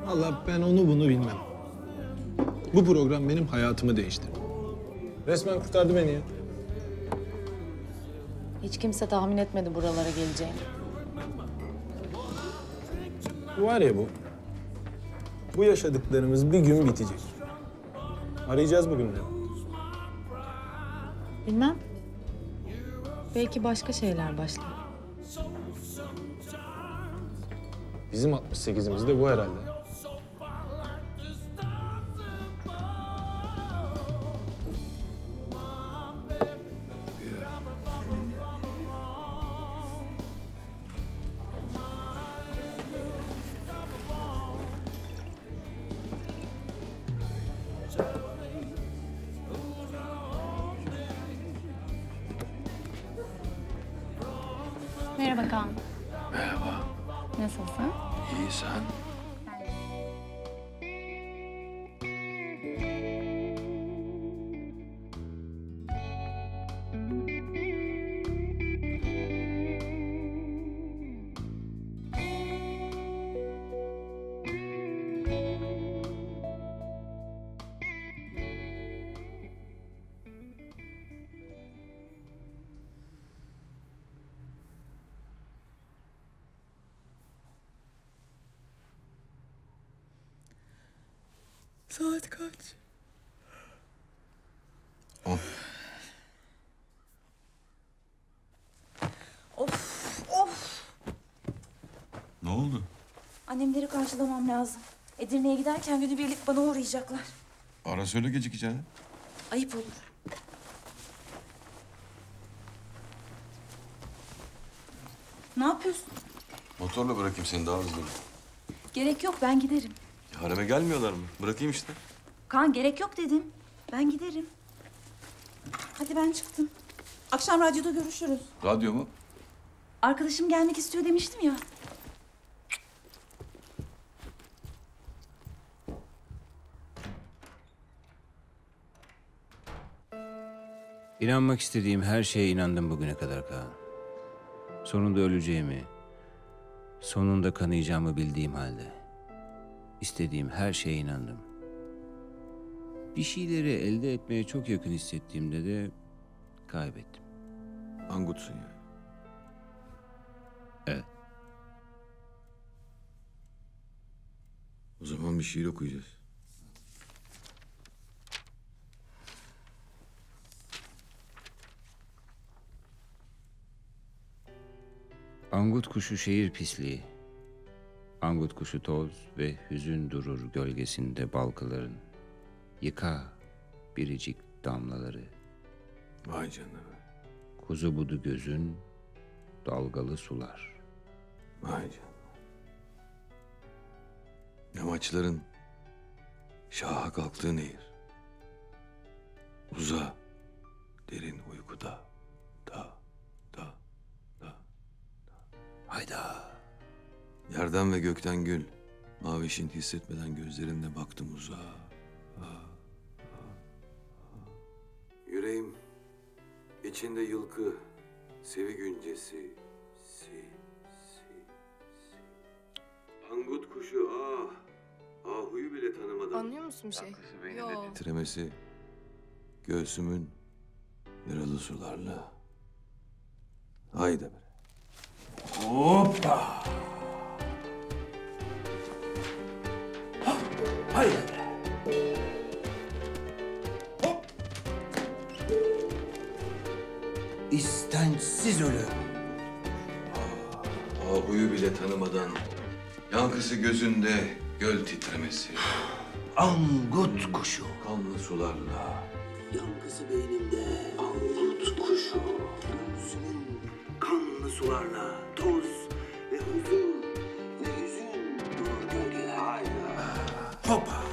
Allah ben onu bunu bilmem. Bu program benim hayatımı değiştirdi. Resmen kurtardı beni ya.
Hiç kimse tahmin etmedi buralara geleceğini.
Bu var ya bu. Bu yaşadıklarımız bir gün bitecek. Arayacağız bugünleri.
Bilmem. Belki başka şeyler başlar.
Bizim 68'imiz de bu herhalde.
Merhaba Kaan.
Merhaba.
Nasılsın?
İyi sen?
Saat kaç?
10.
Of.
Ne oldu?
Annemleri karşılamam lazım. Edirne'ye giderken günübirlik bana uğrayacaklar.
Ara söyle gecikeceğini.
Ayıp olur. Ne yapıyorsun?
Motorla bırakayım seni daha hızlı.
Gerek yok, ben giderim.
Hareme gelmiyorlar mı? Bırakayım işte.
Kaan, gerek yok dedim. Ben giderim. Hadi ben çıktım. Akşam radyoda görüşürüz.
Radyo mu?
Arkadaşım gelmek istiyor demiştim ya.
İnanmak istediğim her şeye inandım bugüne kadar Kaan. Sonunda öleceğimi, sonunda kanayacağımı bildiğim halde istediğim her şeye inandım. Bir şeyleri elde etmeye çok yakın hissettiğimde de kaybettim.
Angut'sun ya.
Evet.
O zaman bir şiir okuyacağız.
Angut kuşu şehir pisliği. Angut kuşu toz ve hüzün durur gölgesinde balkaların. Yıka biricik damlaları.
Vay canına.
Kuzu budu gözün dalgalı sular.
Vay canına. Yamaçların şaha kalktığı nehir. Uza derin uykuda. Hayda. Yerden ve gökten gül. Mavişin hissetmeden gözlerimle baktım uzağa. Yüreğim içinde yılkı, sevi güncesi. Angut kuşu ahuyu bile tanımadan.
Anlıyor musun bir şey? Yok.
Titremesi göğsümün yaralı sularla. Haydi be.
Hoppa! Haydi be! Hop! İstensiz ölüm.
Ahuyu bile tanımadan yankısı gözünde göl titremesi.
Angut kuşu.
Kanlı sularla.
Yankısı beynimde. Angut kuşu. Göğsümün kanlı sularla toz ve huzur ve hüzün durur gölgeler. Hoppa!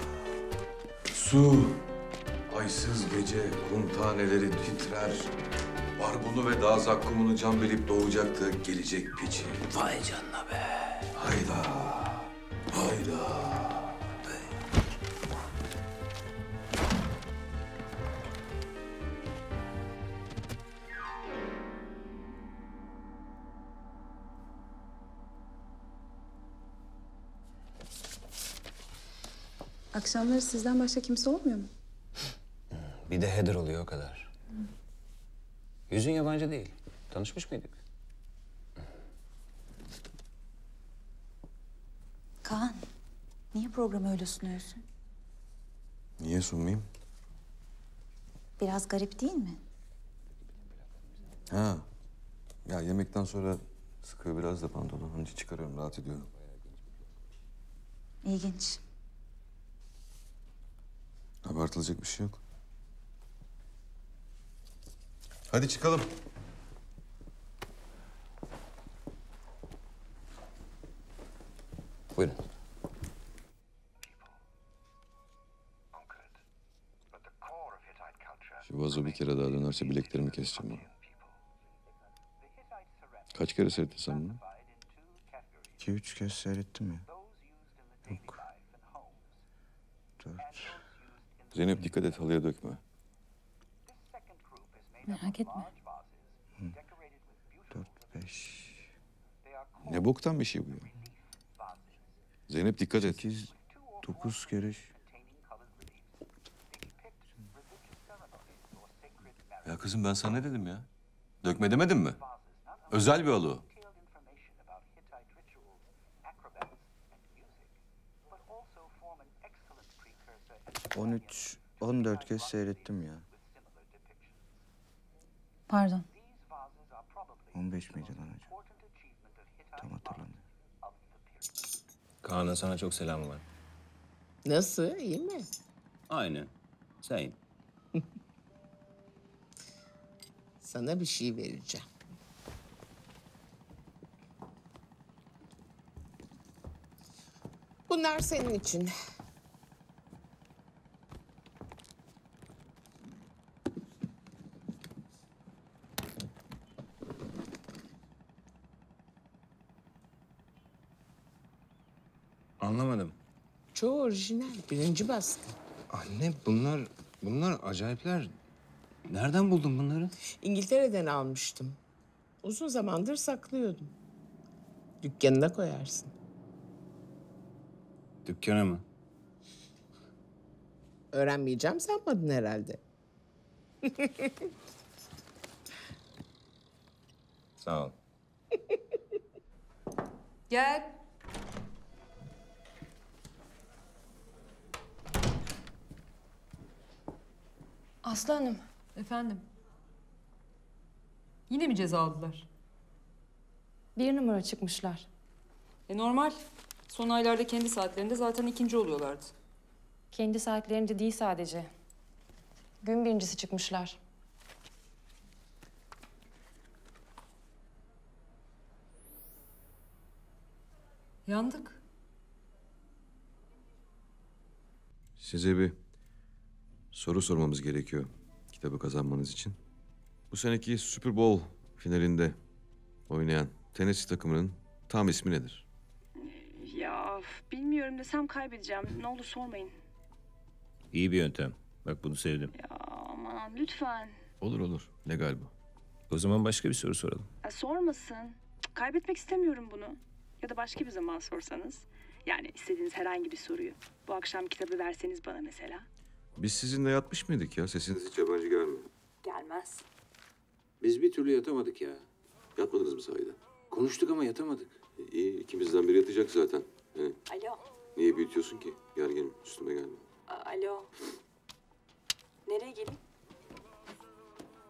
Su, aysız gece kum taneleri titrer. Barbunu ve dağ zakkumunu can bilip doğacaktı gelecek piçi.
Vay canına be!
Hayda, hayda.
Akşamları sizden başka kimse olmuyor mu?
Bir de Heather oluyor o kadar. Yüzün yabancı değil. Tanışmış mıydık?
Kaan, niye programı öyle sunuyorsun?
Niye sunmayayım?
Biraz garip değil mi?
Ha. Ya yemekten sonra sıkıyor biraz da pantolon. Onun için çıkarıyorum, rahat ediyorum.
İlginç.
Abartılacak bir şey yok. Hadi çıkalım.
Buyurun.
Şu vazo bir kere daha dönerse bileklerimi keseceğim onu. Kaç kere seyrettin sen bunu?
2-3 kez seyrettim ya. Yok. 4.
Zeynep dikkat et, halıya dökme.
Merak etme.
4-5.
Ne boktan bir şey bu ya. Zeynep dikkat et.
9 kere.
Ya kızım ben sana ne dedim ya? Dökme demedim mi? Özel bir halı o.
14 kez seyrettim ya.
Pardon.
15 miydi lan acaba? Tam hatırlamıyorum.
Kaan'ın sana çok selamı var.
Nasıl? İyi mi?
Aynı. Sen.
Sana bir şey vereceğim. Bunlar senin için.
Anlamadım.
Çoğu orijinal. Birinci baskı.
Anne bunlar acayipler. Nereden buldun bunları?
İngiltere'den almıştım. Uzun zamandır saklıyordum. Dükkanına koyarsın.
Dükkana mı?
Öğrenmeyeceğim sanmadın herhalde.
Sağ ol.
Gel.
Aslı Hanım.
Efendim. Yine mi ceza aldılar?
1 numara çıkmışlar.
Normal. Son aylarda kendi saatlerinde zaten ikinci oluyorlardı.
Kendi saatlerinde değil sadece. Gün birincisi çıkmışlar.
Yandık.
Size bir soru sormamız gerekiyor kitabı kazanmanız için. Bu seneki Super Bowl finalinde oynayan Tennessee takımının tam ismi nedir?
Ya bilmiyorum desem kaybedeceğim. Ne olur sormayın.
İyi bir yöntem. Bak bunu sevdim.
Ya aman lütfen.
Olur. Legal bu.
O zaman başka bir soru soralım.
Ya, sormasın. Kaybetmek istemiyorum bunu. Ya da başka bir zaman sorsanız. Yani istediğiniz herhangi bir soruyu. Bu akşam kitabı verseniz bana mesela.
Biz sizinle yatmış mıydık ya? Sesiniz hiç yabancı gelmiyor.
Gelmez.
Biz bir türlü yatamadık ya.
Yatmadınız mı sahiden?
Konuştuk ama yatamadık.
İyi, ikimizden biri yatacak zaten.
Alo.
Niye büyütüyorsun ki? Gerginim, üstüme gelme.
Alo. Nereye geleyim?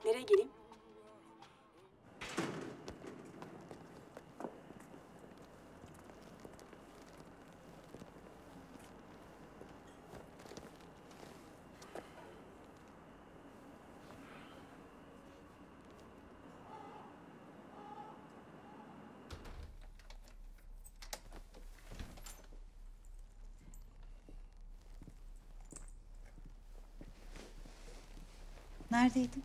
Nereye geleyim?
Neredeydin?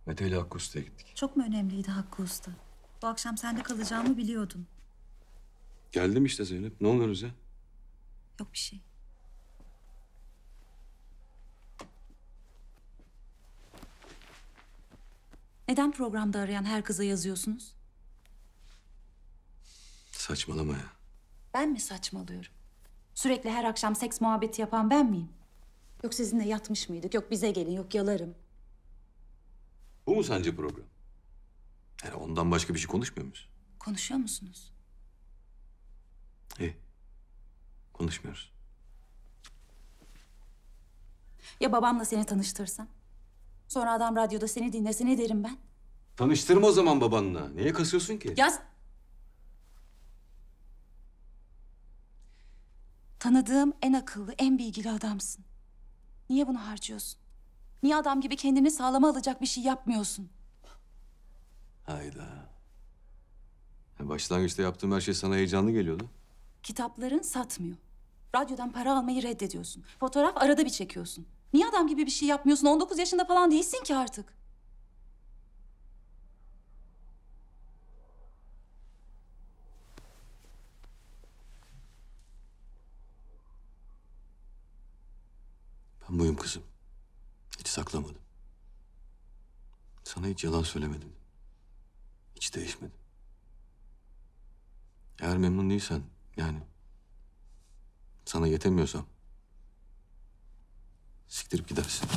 Mete ile Hakkı Usta'ya gittik.
Çok mu önemliydi Hakkı Usta? Bu akşam sende kalacağımı biliyordum.
Geldim işte Zeynep. Ne oluyoruz ya?
Yok bir şey. Neden programda arayan her kıza yazıyorsunuz?
Saçmalama ya.
Ben mi saçmalıyorum? Sürekli her akşam seks muhabbeti yapan ben miyim? Yok sizinle yatmış mıydık? Yok bize gelin, yok yalarım.
Bu mu sence program? Yani ondan başka bir şey konuşmuyor muyuz?
Konuşuyor musunuz?
İyi. Konuşmuyoruz.
Ya babamla seni tanıştırsam? Sonra adam radyoda seni dinlese ne derim ben?
Tanıştırma o zaman babanla. Niye kasıyorsun ki?
Ya... Tanıdığım en akıllı, en bilgili adamsın. Niye bunu harcıyorsun? Niye adam gibi kendini sağlama alacak bir şey yapmıyorsun?
Hayda. Başlangıçta yaptığım her şey sana heyecanlı geliyordu.
Kitapların satmıyor. Radyodan para almayı reddediyorsun. Fotoğraf arada bir çekiyorsun. Niye adam gibi bir şey yapmıyorsun? 19 yaşında falan değilsin ki artık.
Ben buyum kızım. Hiç saklamadım. Sana hiç yalan söylemedim. Hiç değişmedim. Eğer memnun değilsen, yani sana yetemiyorsam siktirip gidersin.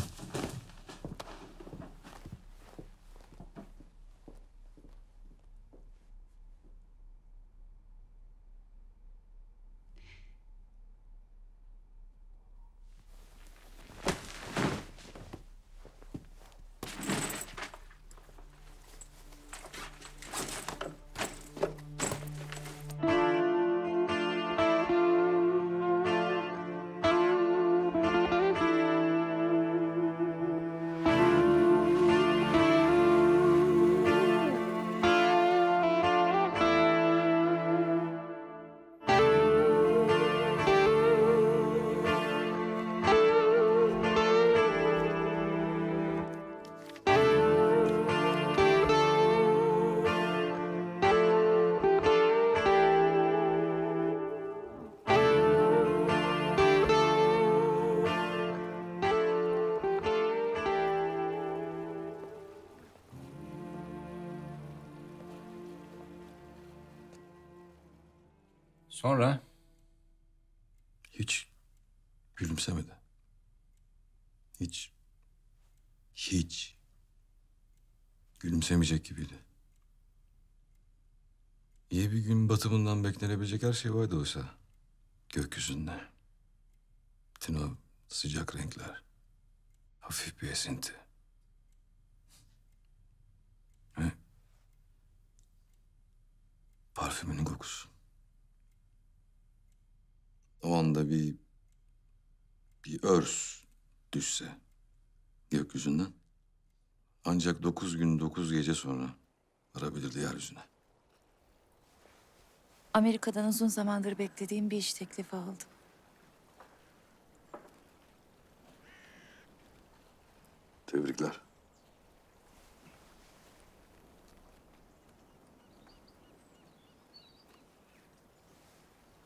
Sonra?
Hiç gülümsemedi. Hiç gülümsemeyecek gibiydi. İyi bir gün batımından beklenebilecek her şey vardı oysa gökyüzünde. Bütün o sıcak renkler, hafif bir esinti. Ve parfümünün kokusu. O anda bir örs düşse gökyüzünden ancak 9 gün 9 gece sonra varabilirdi yeryüzüne.
Amerika'dan uzun zamandır beklediğim bir iş teklifi aldım.
Tebrikler.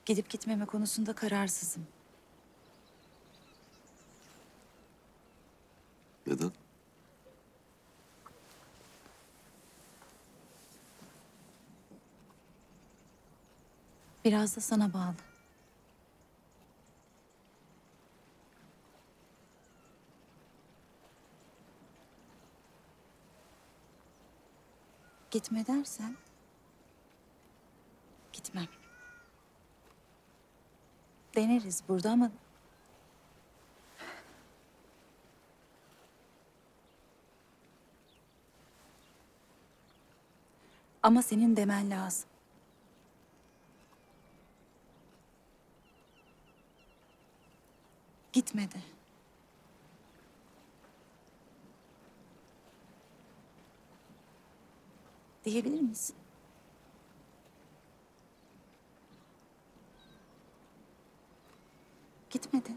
Gidip gitmeme konusunda kararsızım.
Neden?
Biraz da sana bağlı. Gitme dersen gitmem. Deneriz burada ama senin demen lazım. Gitmedi. Diyebilir misin? Gitmedi.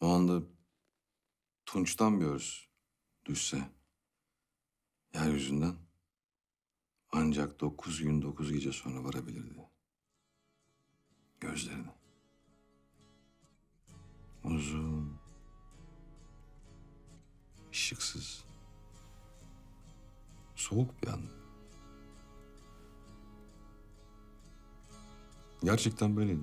O anda Tunç'tan bir örs düşse yeryüzünden ancak 9 gün 9 gece sonra varabilirdi gözlerine. Uzun, ışıksız, soğuk bir an. Gerçekten böyleydi.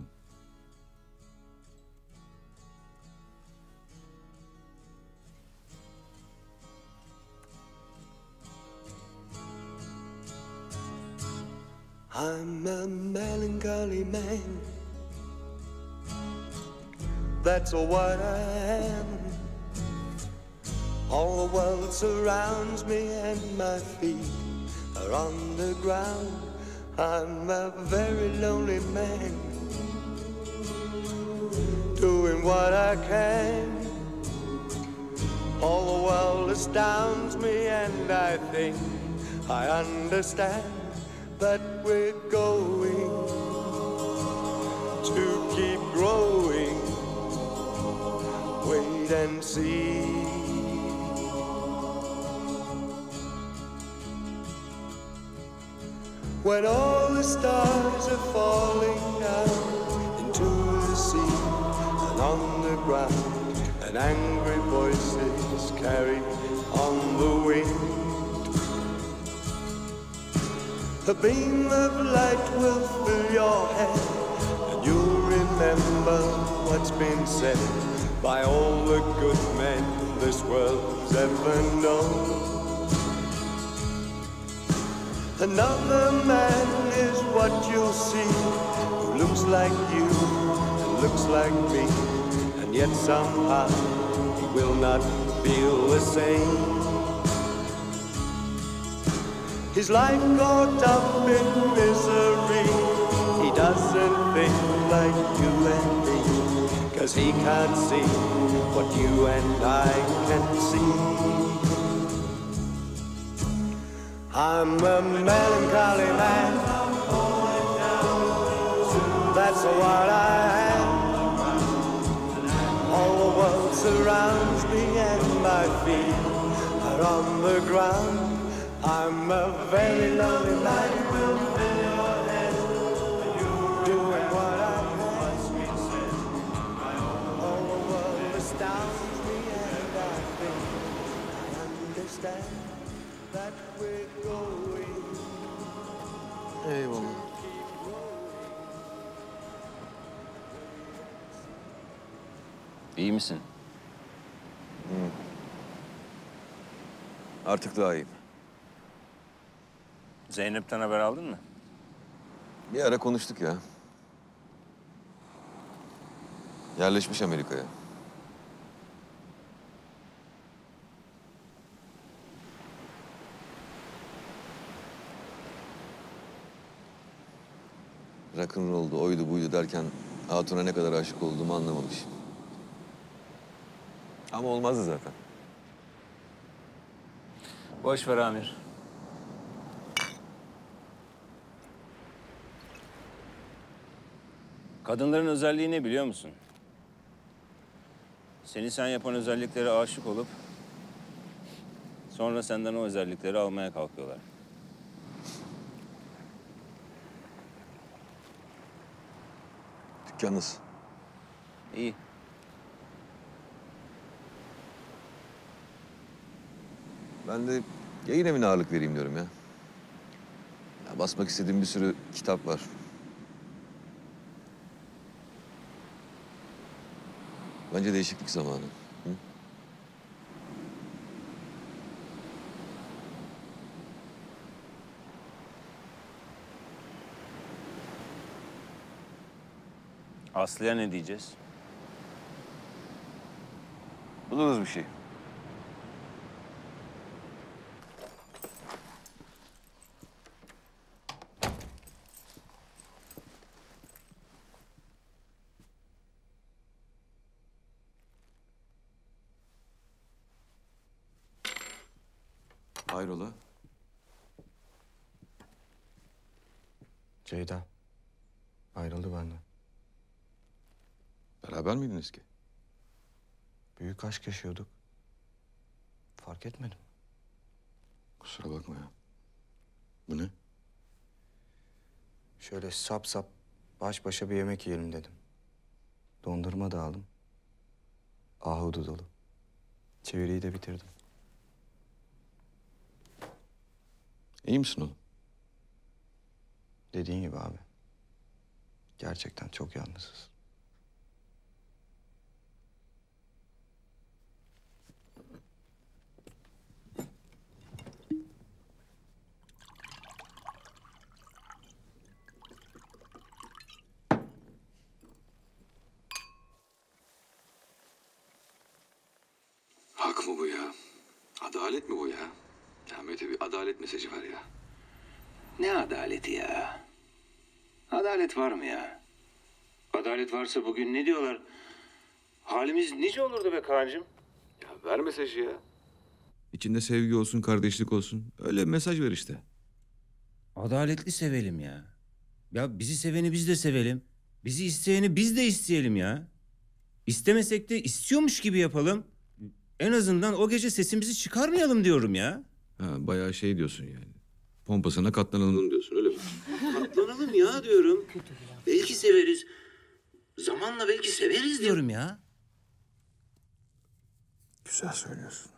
I'm a melancholy man. That's what I am. All the world surrounds me and my feet are on the ground. I'm a very lonely man, doing what I can. All the world astounds me and I think I understand that we're going to keep growing. Wait and see. When all the stars are falling down into the sea and on the ground, and angry voices carry on the wind, a beam of light will fill your head, and you'll remember what's been said by all the good men this world's ever known. Another man is what you'll see, who looks like you and looks like me, and yet somehow he will not feel the same. His life caught up in misery. He doesn't think like you and me, 'cause he can't see what you and I can see. I'm a melancholy man. That's what I am. All the world surrounds me and my feet are on the ground. I'm a very lonely man, doing what I can. All the world astounds me and I think I understand that we're going.
Eyvallah.
İyi misin?
Artık daha iyiyim.
Zeynep'ten haber aldın mı?
Bir ara konuştuk ya. Yerleşmiş Amerika'ya. Rock'n'roll'du, oydu buydu derken Hatun'a ne kadar aşık olduğumu anlamamış. Ama olmazdı zaten.
Boş ver Amir. Kadınların özelliği ne biliyor musun? Seni sen yapan özelliklere aşık olup sonra senden o özellikleri almaya kalkıyorlar.
Dükkan nasıl?
İyi.
Ben de yayın evine ağırlık vereyim diyorum ya. Basmak istediğim bir sürü kitap var. Bence değişiklik zamanı. Hı?
Aslı'ya ne diyeceğiz?
Buluruz bir şey. Hayrola?
Ceyda ayrıldı benden.
Beraber miydiniz ki?
Büyük aşk yaşıyorduk. Fark etmedim.
Kusura bakma ya. Bu ne?
Şöyle sap sap baş başa bir yemek yiyelim dedim. Dondurma da aldım. Ahududu dolu. Çeviriyi de bitirdim.
İyi misin oğlum?
Dediğin gibi abi. Gerçekten çok yalnızız.
Hak mı bu ya? Adalet mi bu ya? Ya Mete, bir adalet mesajı var ya.
Ne adaleti ya? Adalet var mı ya? Adalet varsa bugün ne diyorlar? Halimiz nice olurdu be Kaan'cığım.
Ya ver mesajı ya. İçinde sevgi olsun, kardeşlik olsun. Öyle bir mesaj ver işte.
Adaletli sevelim ya. Ya bizi seveni biz de sevelim. Bizi isteyeni biz de isteyelim ya. İstemesek de istiyormuş gibi yapalım. En azından o gece sesimizi çıkarmayalım diyorum ya.
Ha, bayağı şey diyorsun yani. Pompasına katlanalım diyorsun, öyle mi?
Katlanalım ya diyorum. Belki severiz. Zamanla belki severiz diyorum ya.
Güzel söylüyorsun.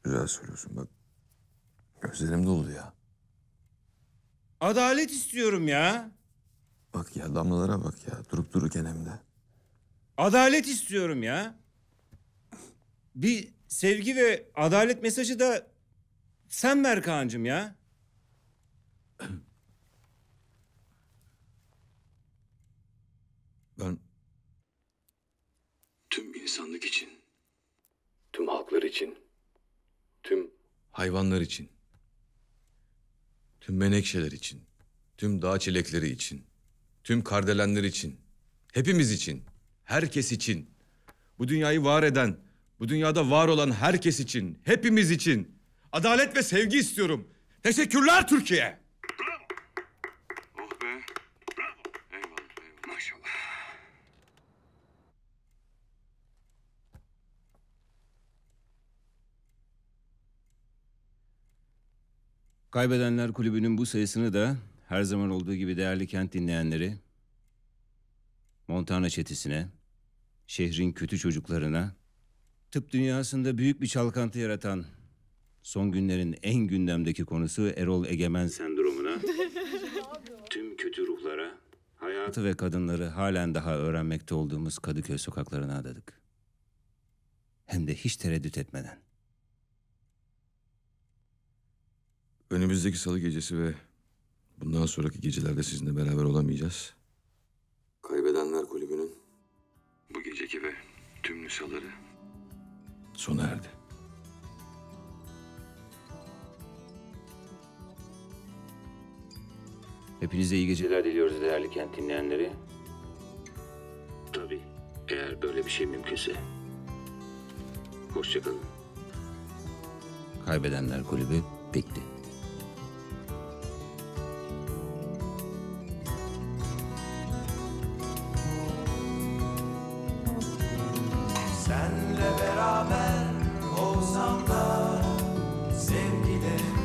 Güzel söylüyorsun bak. Gözlerim doldu ya.
Adalet istiyorum ya.
Bak ya, damlalara bak ya. Durup dururken hem de.
Adalet istiyorum ya. Bir sevgi ve adalet mesajı da sen ver Kaan'cığım ya.
Ben tüm insanlık için, tüm halklar için, tüm hayvanlar için, tüm menekşeler için, tüm dağ çilekleri için, tüm kardelenler için, hepimiz için, herkes için, bu dünyayı var eden, bu dünyada var olan herkes için, hepimiz için adalet ve sevgi istiyorum. Teşekkürler Türkiye. Oh be. Bravo. Eyvallah. Maşallah.
Kaybedenler Kulübü'nün bu sayısını da her zaman olduğu gibi değerli kent dinleyenleri, Montana çetesine, şehrin kötü çocuklarına, tıp dünyasında büyük bir çalkantı yaratan son günlerin en gündemdeki konusu Erol Egemen sendromuna, tüm kötü ruhlara, hayatı ve kadınları halen daha öğrenmekte olduğumuz Kadıköy sokaklarına adadık. Hem de hiç tereddüt etmeden.
Önümüzdeki salı gecesi ve bundan sonraki gecelerde sizinle beraber olamayacağız. Kaybedenler Kulübü'nün bu geceki ve tüm nüshaları sona erdi.
Hepinize iyi geceler diliyoruz değerli kent dinleyenleri. Tabii eğer böyle bir şey mümkünse. Hoşça kalın. Kaybedenler Kulübü bitti.
Senle beraber olsam da sevgilim,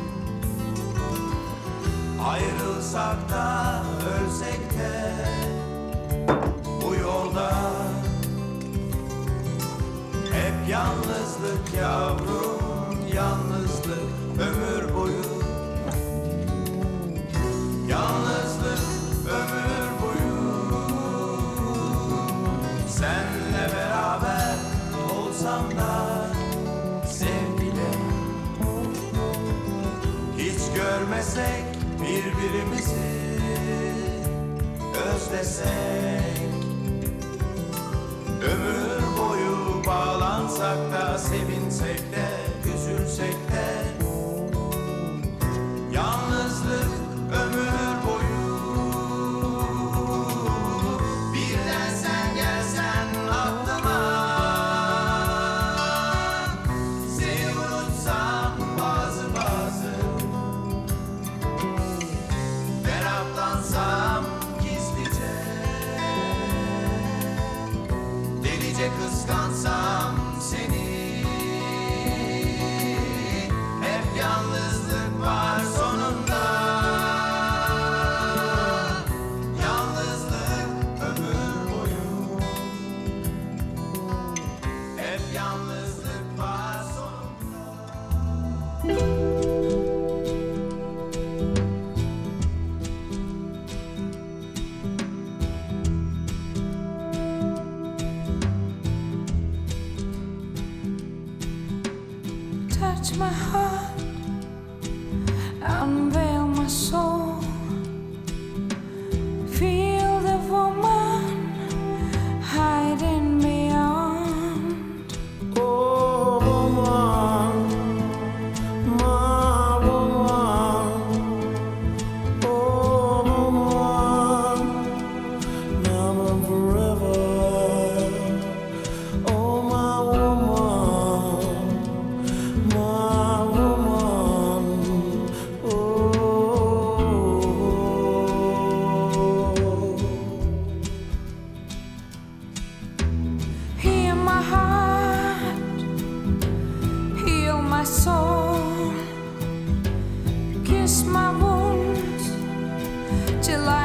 ayrılsak da ölsek de bu yolda hep yalnızlık yavrum, yalnızlık ömür boyu, yalnızlık ömür boyu. Senle beraber olsam da sevgilim, hiç görmesek birbirimizi, özlesek, ömür boyu bağlansak da, sevinsek de, üzülsek de, yalnızlık ömür boyu. Birden sen gelsen aklıma, seni unutsam bazı meraklansam gizlice, delice kıskansam seni.
touch my heart, unveil my soul. Feel the woman hiding beyond.
Oh, woman, my woman. Oh, woman, now and forever. Oh, my woman, my woman. Oh,
heal my heart, heal my soul, kiss my wounds till I